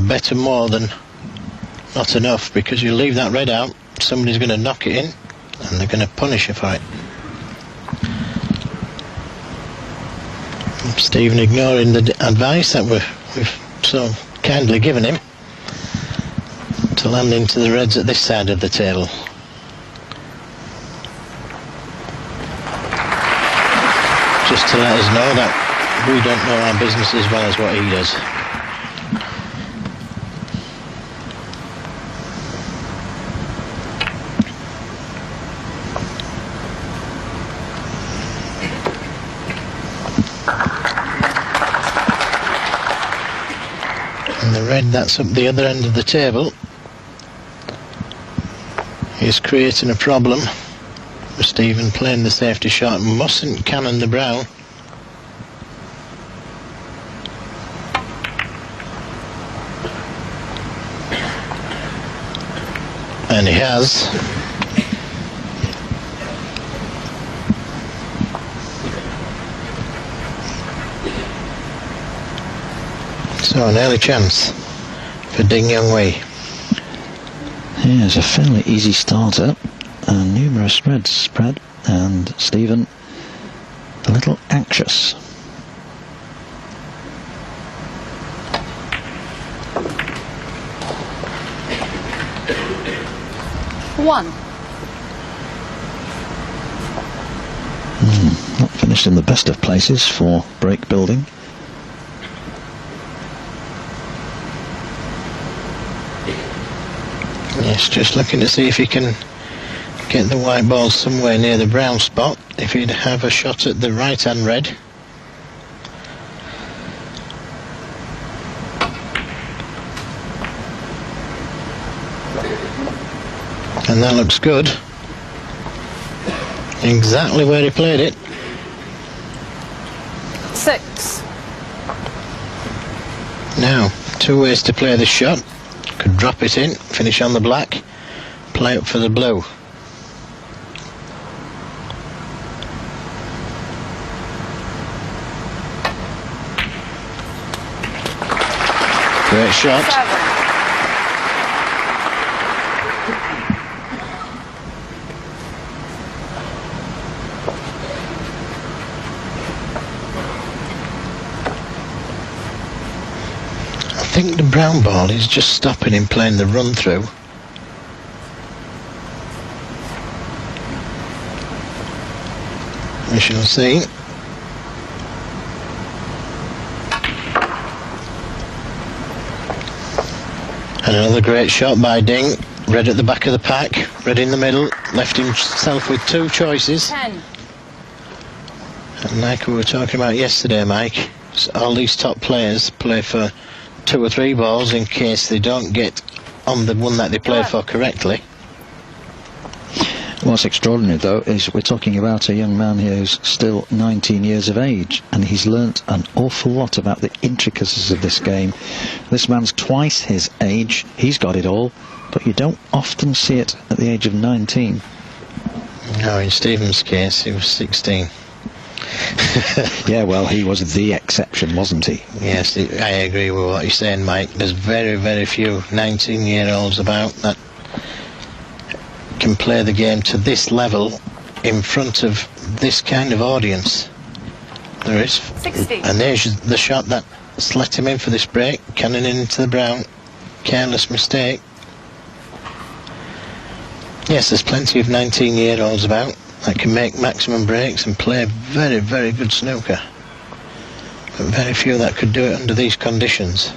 Better more than not enough, because you leave that red out, somebody's going to knock it in and they're going to punish you for it. Stephen ignoring the advice that we've so kindly given him to land into the reds at this side of the table. Just to let us know that we don't know our business as well as what he does. And the red that's up the other end of the table is creating a problem. Stephen playing the safety shot, mustn't cannon the brown. And he has. So an early chance for Ding Junhui. Yeah, it's a fairly easy starter. And numerous reds spread, and Stephen a little anxious. Not finished in the best of places for break building. Yes, just looking to see if he can get the white ball somewhere near the brown spot, if he'd have a shot at the right hand red. And that looks good. Exactly where he played it. 6. Now, two ways to play this shot. Could drop it in, finish on the black, play up for the blue. Great shot. 7. I think the brown ball is just stopping him playing the run through. We shall see. And another great shot by Ding. Red at the back of the pack, red in the middle, left himself with two choices. 10. And like we were talking about yesterday, Mike, all these top players play for 2 or 3 balls in case they don't get on the one that they play for correctly. What's extraordinary, though, is we're talking about a young man here who's still 19 years of age, and he's learnt an awful lot about the intricacies of this game. This man's twice his age, he's got it all, but you don't often see it at the age of 19. No, in Stephen's case, he was 16. Yeah, well, he was the exception, wasn't he? Yes, I agree with what you're saying, Mike. There's very, very few 19-year-olds about that can play the game to this level in front of this kind of audience. There is. 60. And there's the shot that's let him in for this break. Cannon into the brown. Careless mistake. Yes, there's plenty of 19-year-olds about that can make maximum breaks and play very, very good snooker. But very few that could do it under these conditions.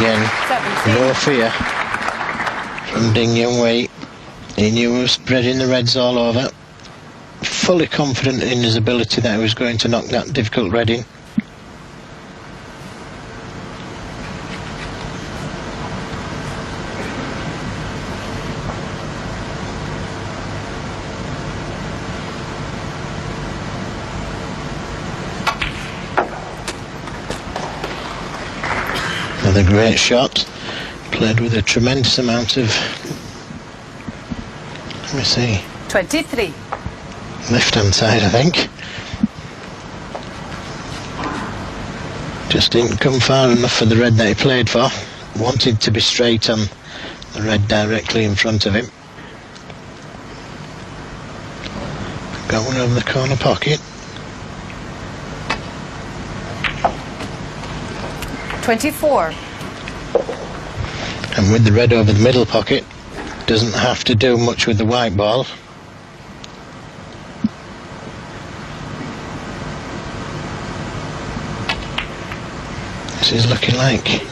Again, 17. no fear from Ding Junhui. He knew he was spreading the reds all over. Fully confident in his ability that he was going to knock that difficult red in. Another great shot, played with a tremendous amount of, let me see, 23. left hand side I think. Just didn't come far enough for the red that he played for. Wanted to be straight on the red directly in front of him. Got one over the corner pocket. 24. And with the red over the middle pocket, doesn't have to do much with the white ball. This is looking like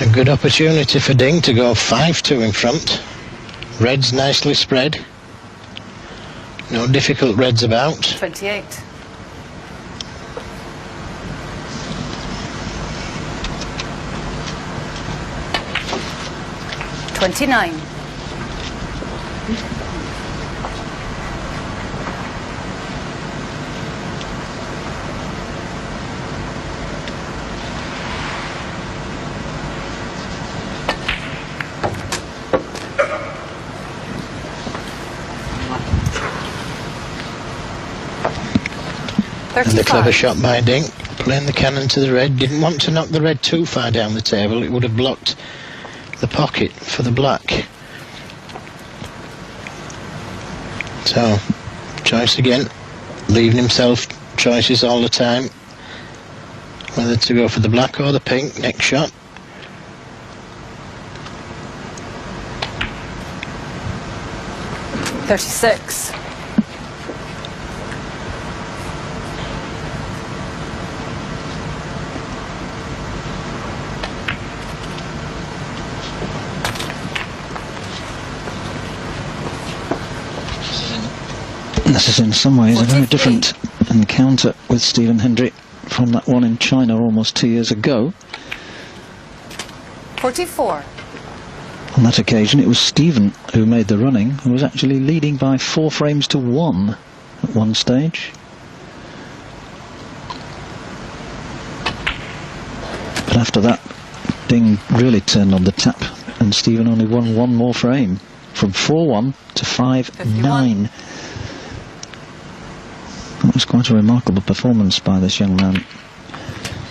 a good opportunity for Ding to go 5-2 in front. Red's nicely spread. No difficult reds about. 28. 29. And the clever shot by Ding, playing the cannon to the red. Didn't want to knock the red too far down the table, it would have blocked the pocket for the black. So, choice again, leaving himself choices all the time. whether to go for the black or the pink next shot. $36. This is in some ways a very different encounter with Stephen Hendry from that one in China almost 2 years ago. 44. On that occasion it was Stephen who made the running, who was actually leading by 4 frames to 1 at one stage. But after that, Ding really turned on the tap and Stephen only won 1 more frame, from 4-1 to 5-9. That was quite a remarkable performance by this young man.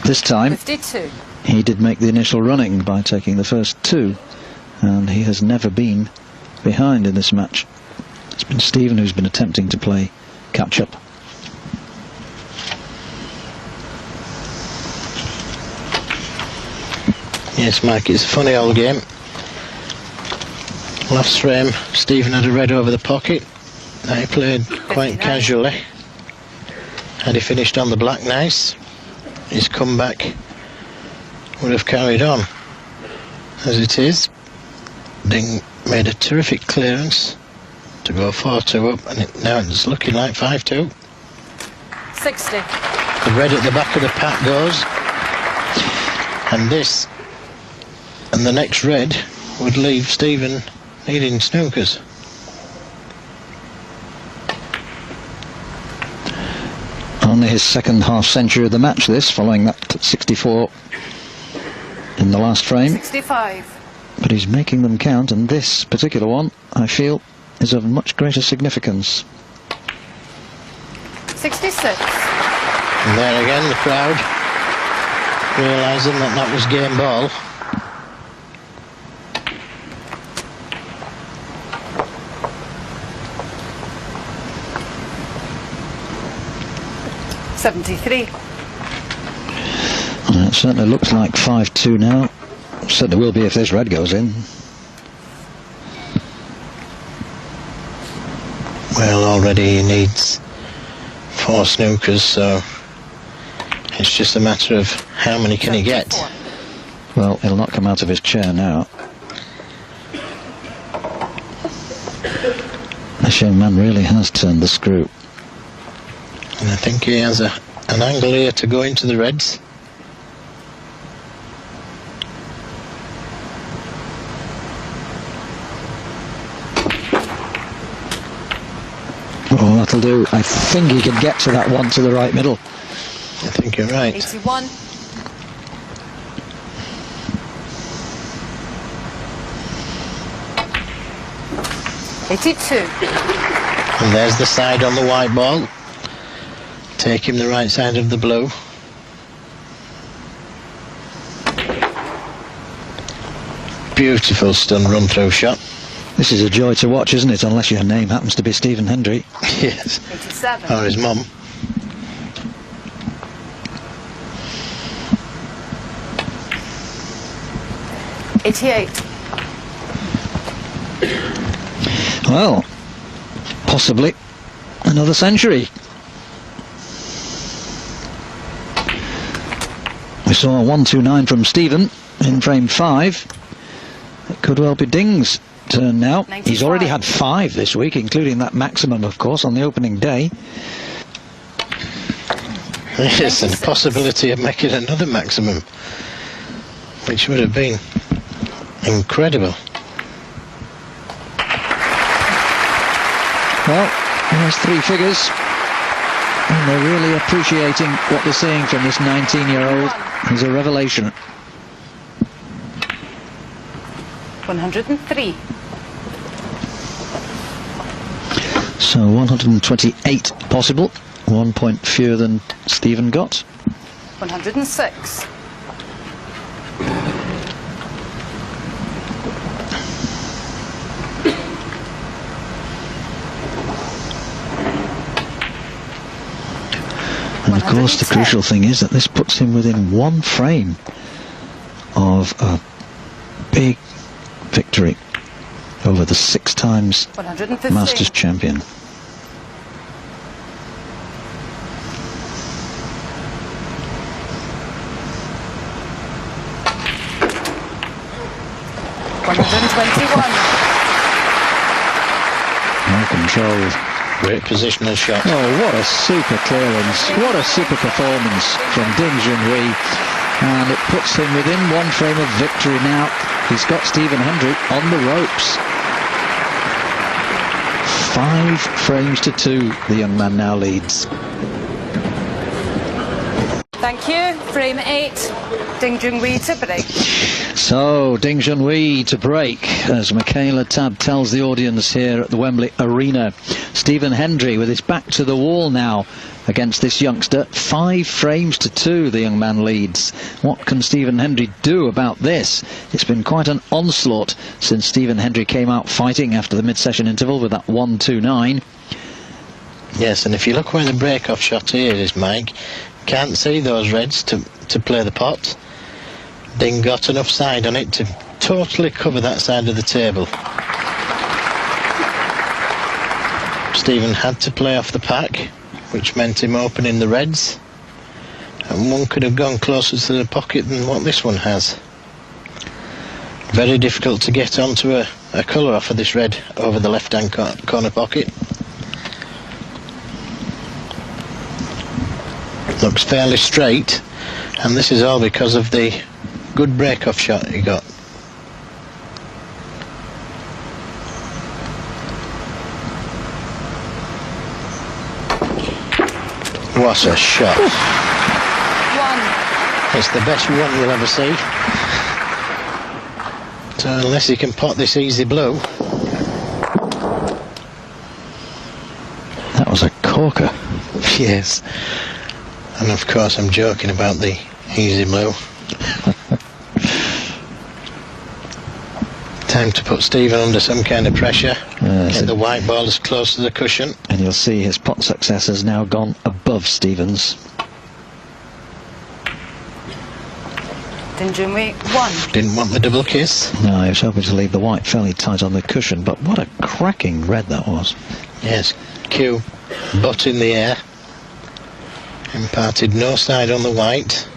This time 52. he did make the initial running by taking the first 2, and he has never been behind in this match. It's been Stephen who's been attempting to play catch up. Yes, Mike, it's a funny old game. Last frame, Stephen had a red over the pocket. He played quite 59. casually. Had he finished on the black nice, his comeback would have carried on. As it is, Ding made a terrific clearance to go 4-2 up, and now it's looking like 5-2. 60. The red at the back of the pack goes, and this and the next red would leave Stephen needing snookers. Only his second half century of the match, this, following that 64 in the last frame. 65. But he's making them count, and this particular one, I feel, is of much greater significance. 66. And there again, the crowd realising that that was game ball. $73. Well, it certainly looks like 5-2 now. Certainly will be if this red goes in. Well, already he needs 4 snookers, so it's just a matter of how many can he get. 74. Well, he'll not come out of his chair now. This young man really has turned the screw. And I think he has an angle here to go into the reds. Oh, that'll do. I think he can get to that one to the right middle. I think you're right. 81. $82. And there's the side on the white ball. Take him the right side of the blue. Beautiful stun run through shot. This is a joy to watch, isn't it? Unless your name happens to be Stephen Hendry. Yes. 87. Or his mum. $88. Well, possibly another century. We saw a 1-2-9 from Stephen in frame 5. It could well be Ding's turn now. 95. He's already had 5 this week, including that maximum, of course, on the opening day. Yes, and a possibility of making another maximum, which would have been incredible. Well, there's 3 figures, and they're really appreciating what they're seeing from this 19-year-old. He's a revelation. 103. So 128 possible, 1 point fewer than Stephen got. 106. And of course, the crucial thing is that this puts him within 1 frame of a big victory over the 6 times 150. Masters champion. Well controlled. Great positional shot. Oh, what a super clearance. What a super performance from Ding Junhui. And it puts him within 1 frame of victory now. He's got Stephen Hendry on the ropes. 5 frames to 2, the young man now leads. Thank you. Frame 8, Ding Junhui to break. So, Ding Junhui to break, as Michaela Tab tells the audience here at the Wembley Arena. Stephen Hendry with his back to the wall now against this youngster. 5 frames to 2, the young man leads. What can Stephen Hendry do about this? It's been quite an onslaught since Stephen Hendry came out fighting after the mid-session interval with that 1-2-9. Yes, and if you look where the break-off shot here is, Mike, can't see those reds to play the pot. Ding got enough side on it to totally cover that side of the table. Stephen had to play off the pack, which meant him opening the reds, and one could have gone closer to the pocket than what this one has. Very difficult to get onto a colour off of this red over the left-hand corner pocket. Looks fairly straight, and this is all because of the good break-off shot he got. What a shot. 1. It's the best one you'll ever see. So unless he can pot this easy blue. That was a corker. Yes. And of course I'm joking about the easy blue. Time to put Stephen under some kind of pressure. Get the white ball as close to the cushion. And you'll see his pot success has now gone above Stephen's. Ding Junhui 1. Didn't want the double kiss. No, he was hoping to leave the white fairly tight on the cushion, but what a cracking red that was. Yes, Q, butt in the air. Imparted no side on the white.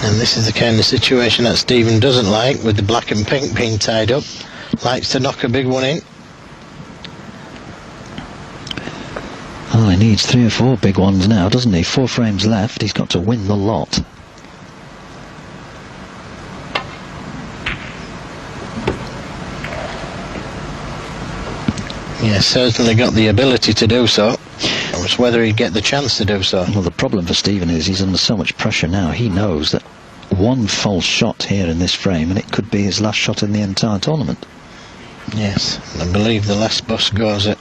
And this is the kind of situation that Stephen doesn't like, with the black and pink being tied up. Likes to knock a big one in. Oh, he needs 3 or 4 big ones now, doesn't he? 4 frames left. He's got to win the lot. Yes, certainly got the ability to do so. It was whether he'd get the chance to do so. Well, the problem for Stephen is he's under so much pressure now. He knows that 1 false shot here in this frame and it could be his last shot in the entire tournament. Yes, I believe the last bus goes at...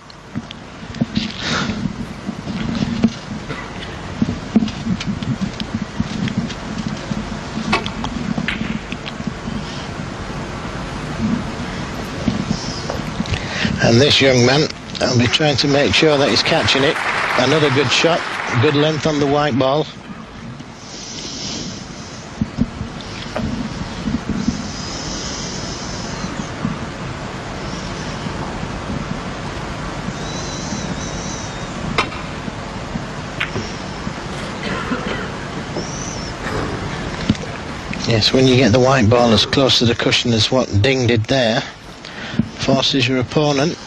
And this young man, I'll be trying to make sure that he's catching it. Another good shot, good length on the white ball. Yes, when you get the white ball as close to the cushion as what Ding did there, forces your opponent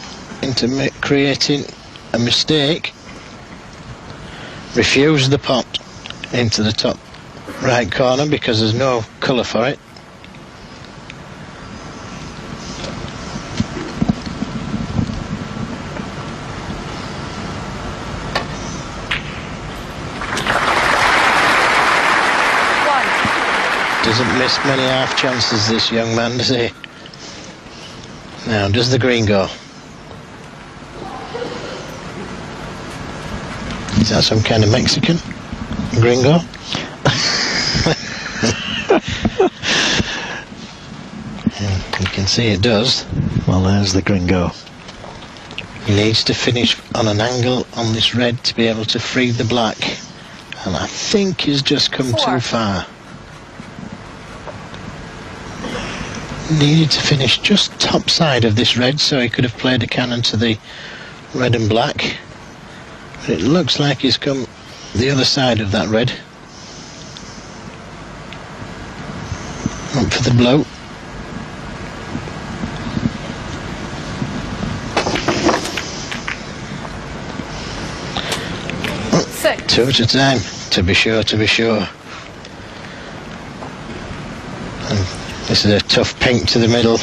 into creating a mistake. Refuse the pot into the top right corner because there's no colour for it. Doesn't miss many half chances, this young man, does he? Now, does the green go? Is that some kind of Mexican? Gringo? Yeah, you can see it does. Well, there's the gringo. He needs to finish on an angle on this red to be able to free the black. And I think he's just come 4. too far. Needed to finish just top side of this red so he could have played a cannon to the red and black. But it looks like he's come the other side of that red. Up for the blow. Six. 2 at a time, to be sure, to be sure. And this is a tough pink to the middle.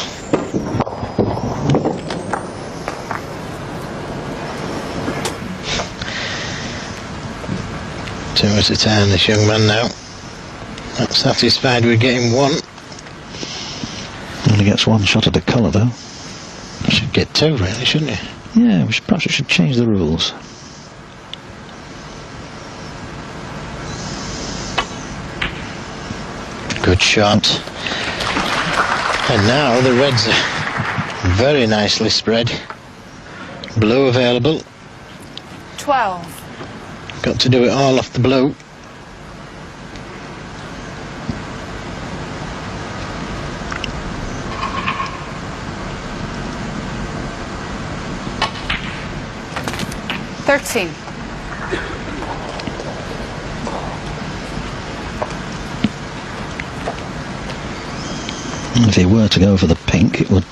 Two at a time, this young man now. Not satisfied with getting 1. Only gets 1 shot at the colour, though. Should get 2, really, shouldn't he? Yeah, perhaps we should change the rules. Good shot. And now the reds are very nicely spread. Blue available. 12. Got to do it all off the blue. Thirteen. If he were to go for the pink, it would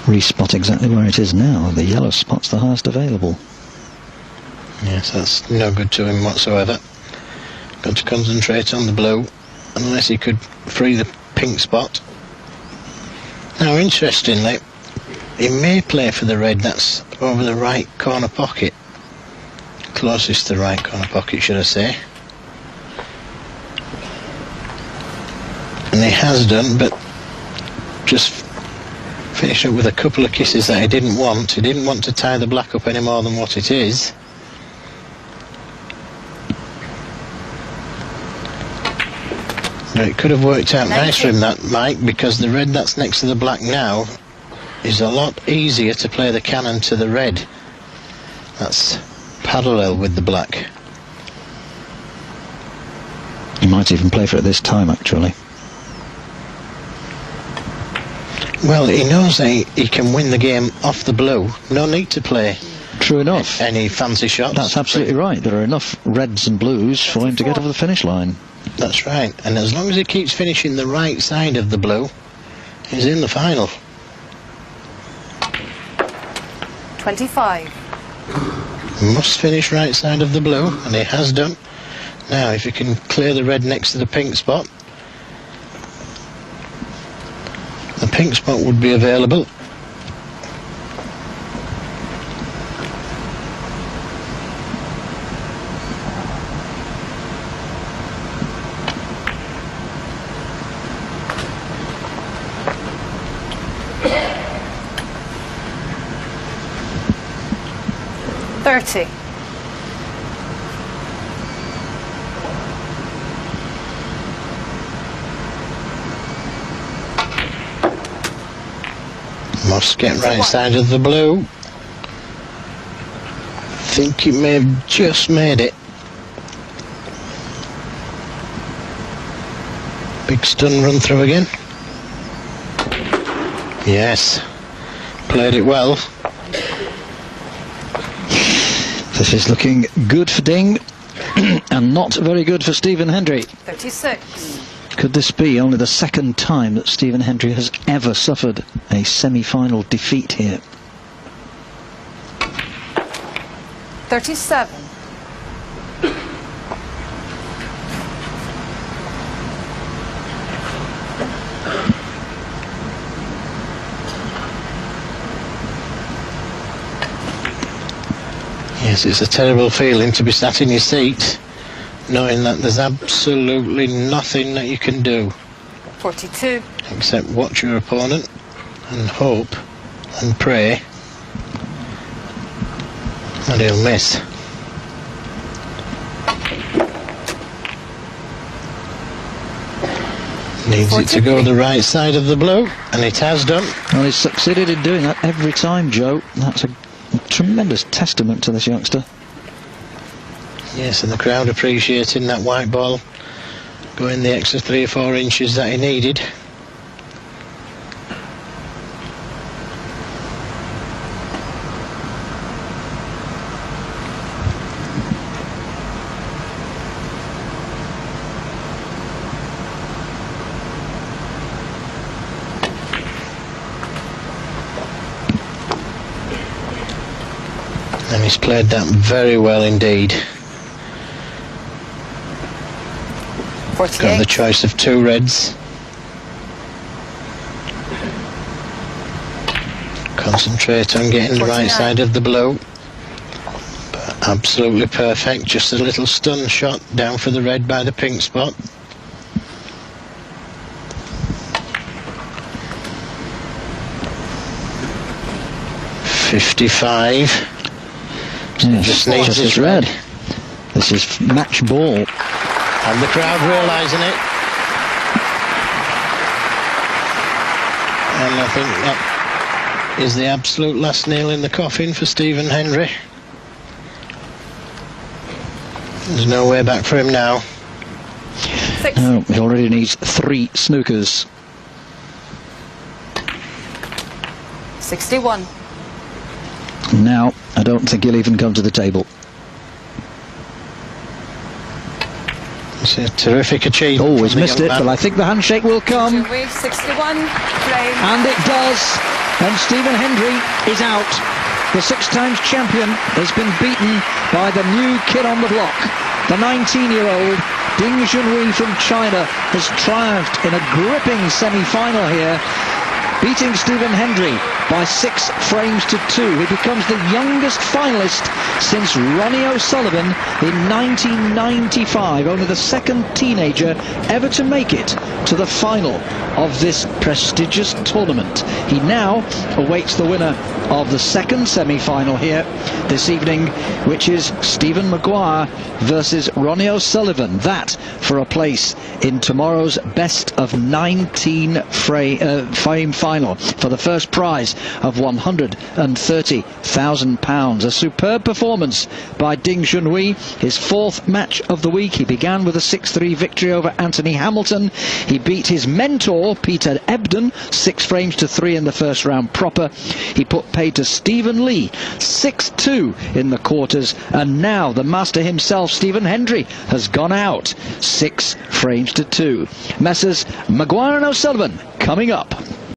respot exactly where it is now. The yellow spot's the highest available. Yes, that's no good to him whatsoever. Got to concentrate on the blue, unless he could free the pink spot. Now, interestingly, he may play for the red that's over the right corner pocket. Closest to the right corner pocket, should I say. And he has done, but just finished up with a couple of kisses that he didn't want. He didn't want to tie the black up any more than what it is. Now, it could have worked out nice for him, that, Mike, because the red that's next to the black now is a lot easier to play the cannon to the red. That's parallel with the black. He might even play for it this time, actually. Well, he knows that he can win the game off the blue. No need to play True enough. any fancy shots. That's absolutely right. There are enough reds and blues for him to get over the finish line. That's right. And as long as he keeps finishing the right side of the blue, he's in the final. 25. Must finish right side of the blue, and he has done. Now, if he can clear the red next to the pink spot, the pink spot would be available. $30. Must get right side of the blue. Think he may have just made it. Big stun run through again. Yes. Played it well. This is looking good for Ding and not very good for Stephen Hendry. 36. Could this be only the second time that Stephen Hendry has ever suffered a semi-final defeat here? 37. Yes, it's a terrible feeling to be sat in your seat, knowing that there's absolutely nothing that you can do 42. except watch your opponent and hope and pray that he'll miss. Needs it to go the right side of the blue, and it has done. Well, he's succeeded in doing that every time, Joe. That's a Tremendous testament to this youngster. Yes, and the crowd appreciating that white ball going the extra 3 or 4 inches that he needed. And he's played that very well indeed. 48. Got the choice of 2 reds. Concentrate on getting the right 49. side of the blue. But absolutely perfect. Just a little stun shot down for the red by the pink spot. $55. Yes, Just needs just his as red. This is match ball. And the crowd realising it. And I think that is the absolute last nail in the coffin for Stephen Hendry. There's no way back for him now. 6. No, he already needs 3 snookers. 61. Now, I don't think he'll even come to the table. It's a terrific achievement. Oh, he's from the missed young it, man. but I think the handshake will come. Junhui 61. Frame. And it does. And Stephen Hendry is out. The 6 times champion has been beaten by the new kid on the block. The 19-year-old Ding Junhui from China has triumphed in a gripping semi-final here, beating Stephen Hendry by 6 frames to 2. He becomes the youngest finalist since Ronnie O'Sullivan in 1995, only the 2nd teenager ever to make it to the final of this prestigious tournament. He now awaits the winner of the 2nd semi-final here this evening, which is Stephen Maguire versus Ronnie O'Sullivan. That for a place in tomorrow's best of 19 frame final for the first prize of £130,000. A superb performance by Ding Junhui, his 4th match of the week. He began with a 6-3 victory over Anthony Hamilton. He beat his mentor Peter Ebden 6 frames to 3 in the first round proper. He put paid to Stephen Lee 6-2 in the quarters, and now the master himself, Stephen Hendry, has gone out 6 frames to 2. Messrs Maguire and O'Sullivan coming up.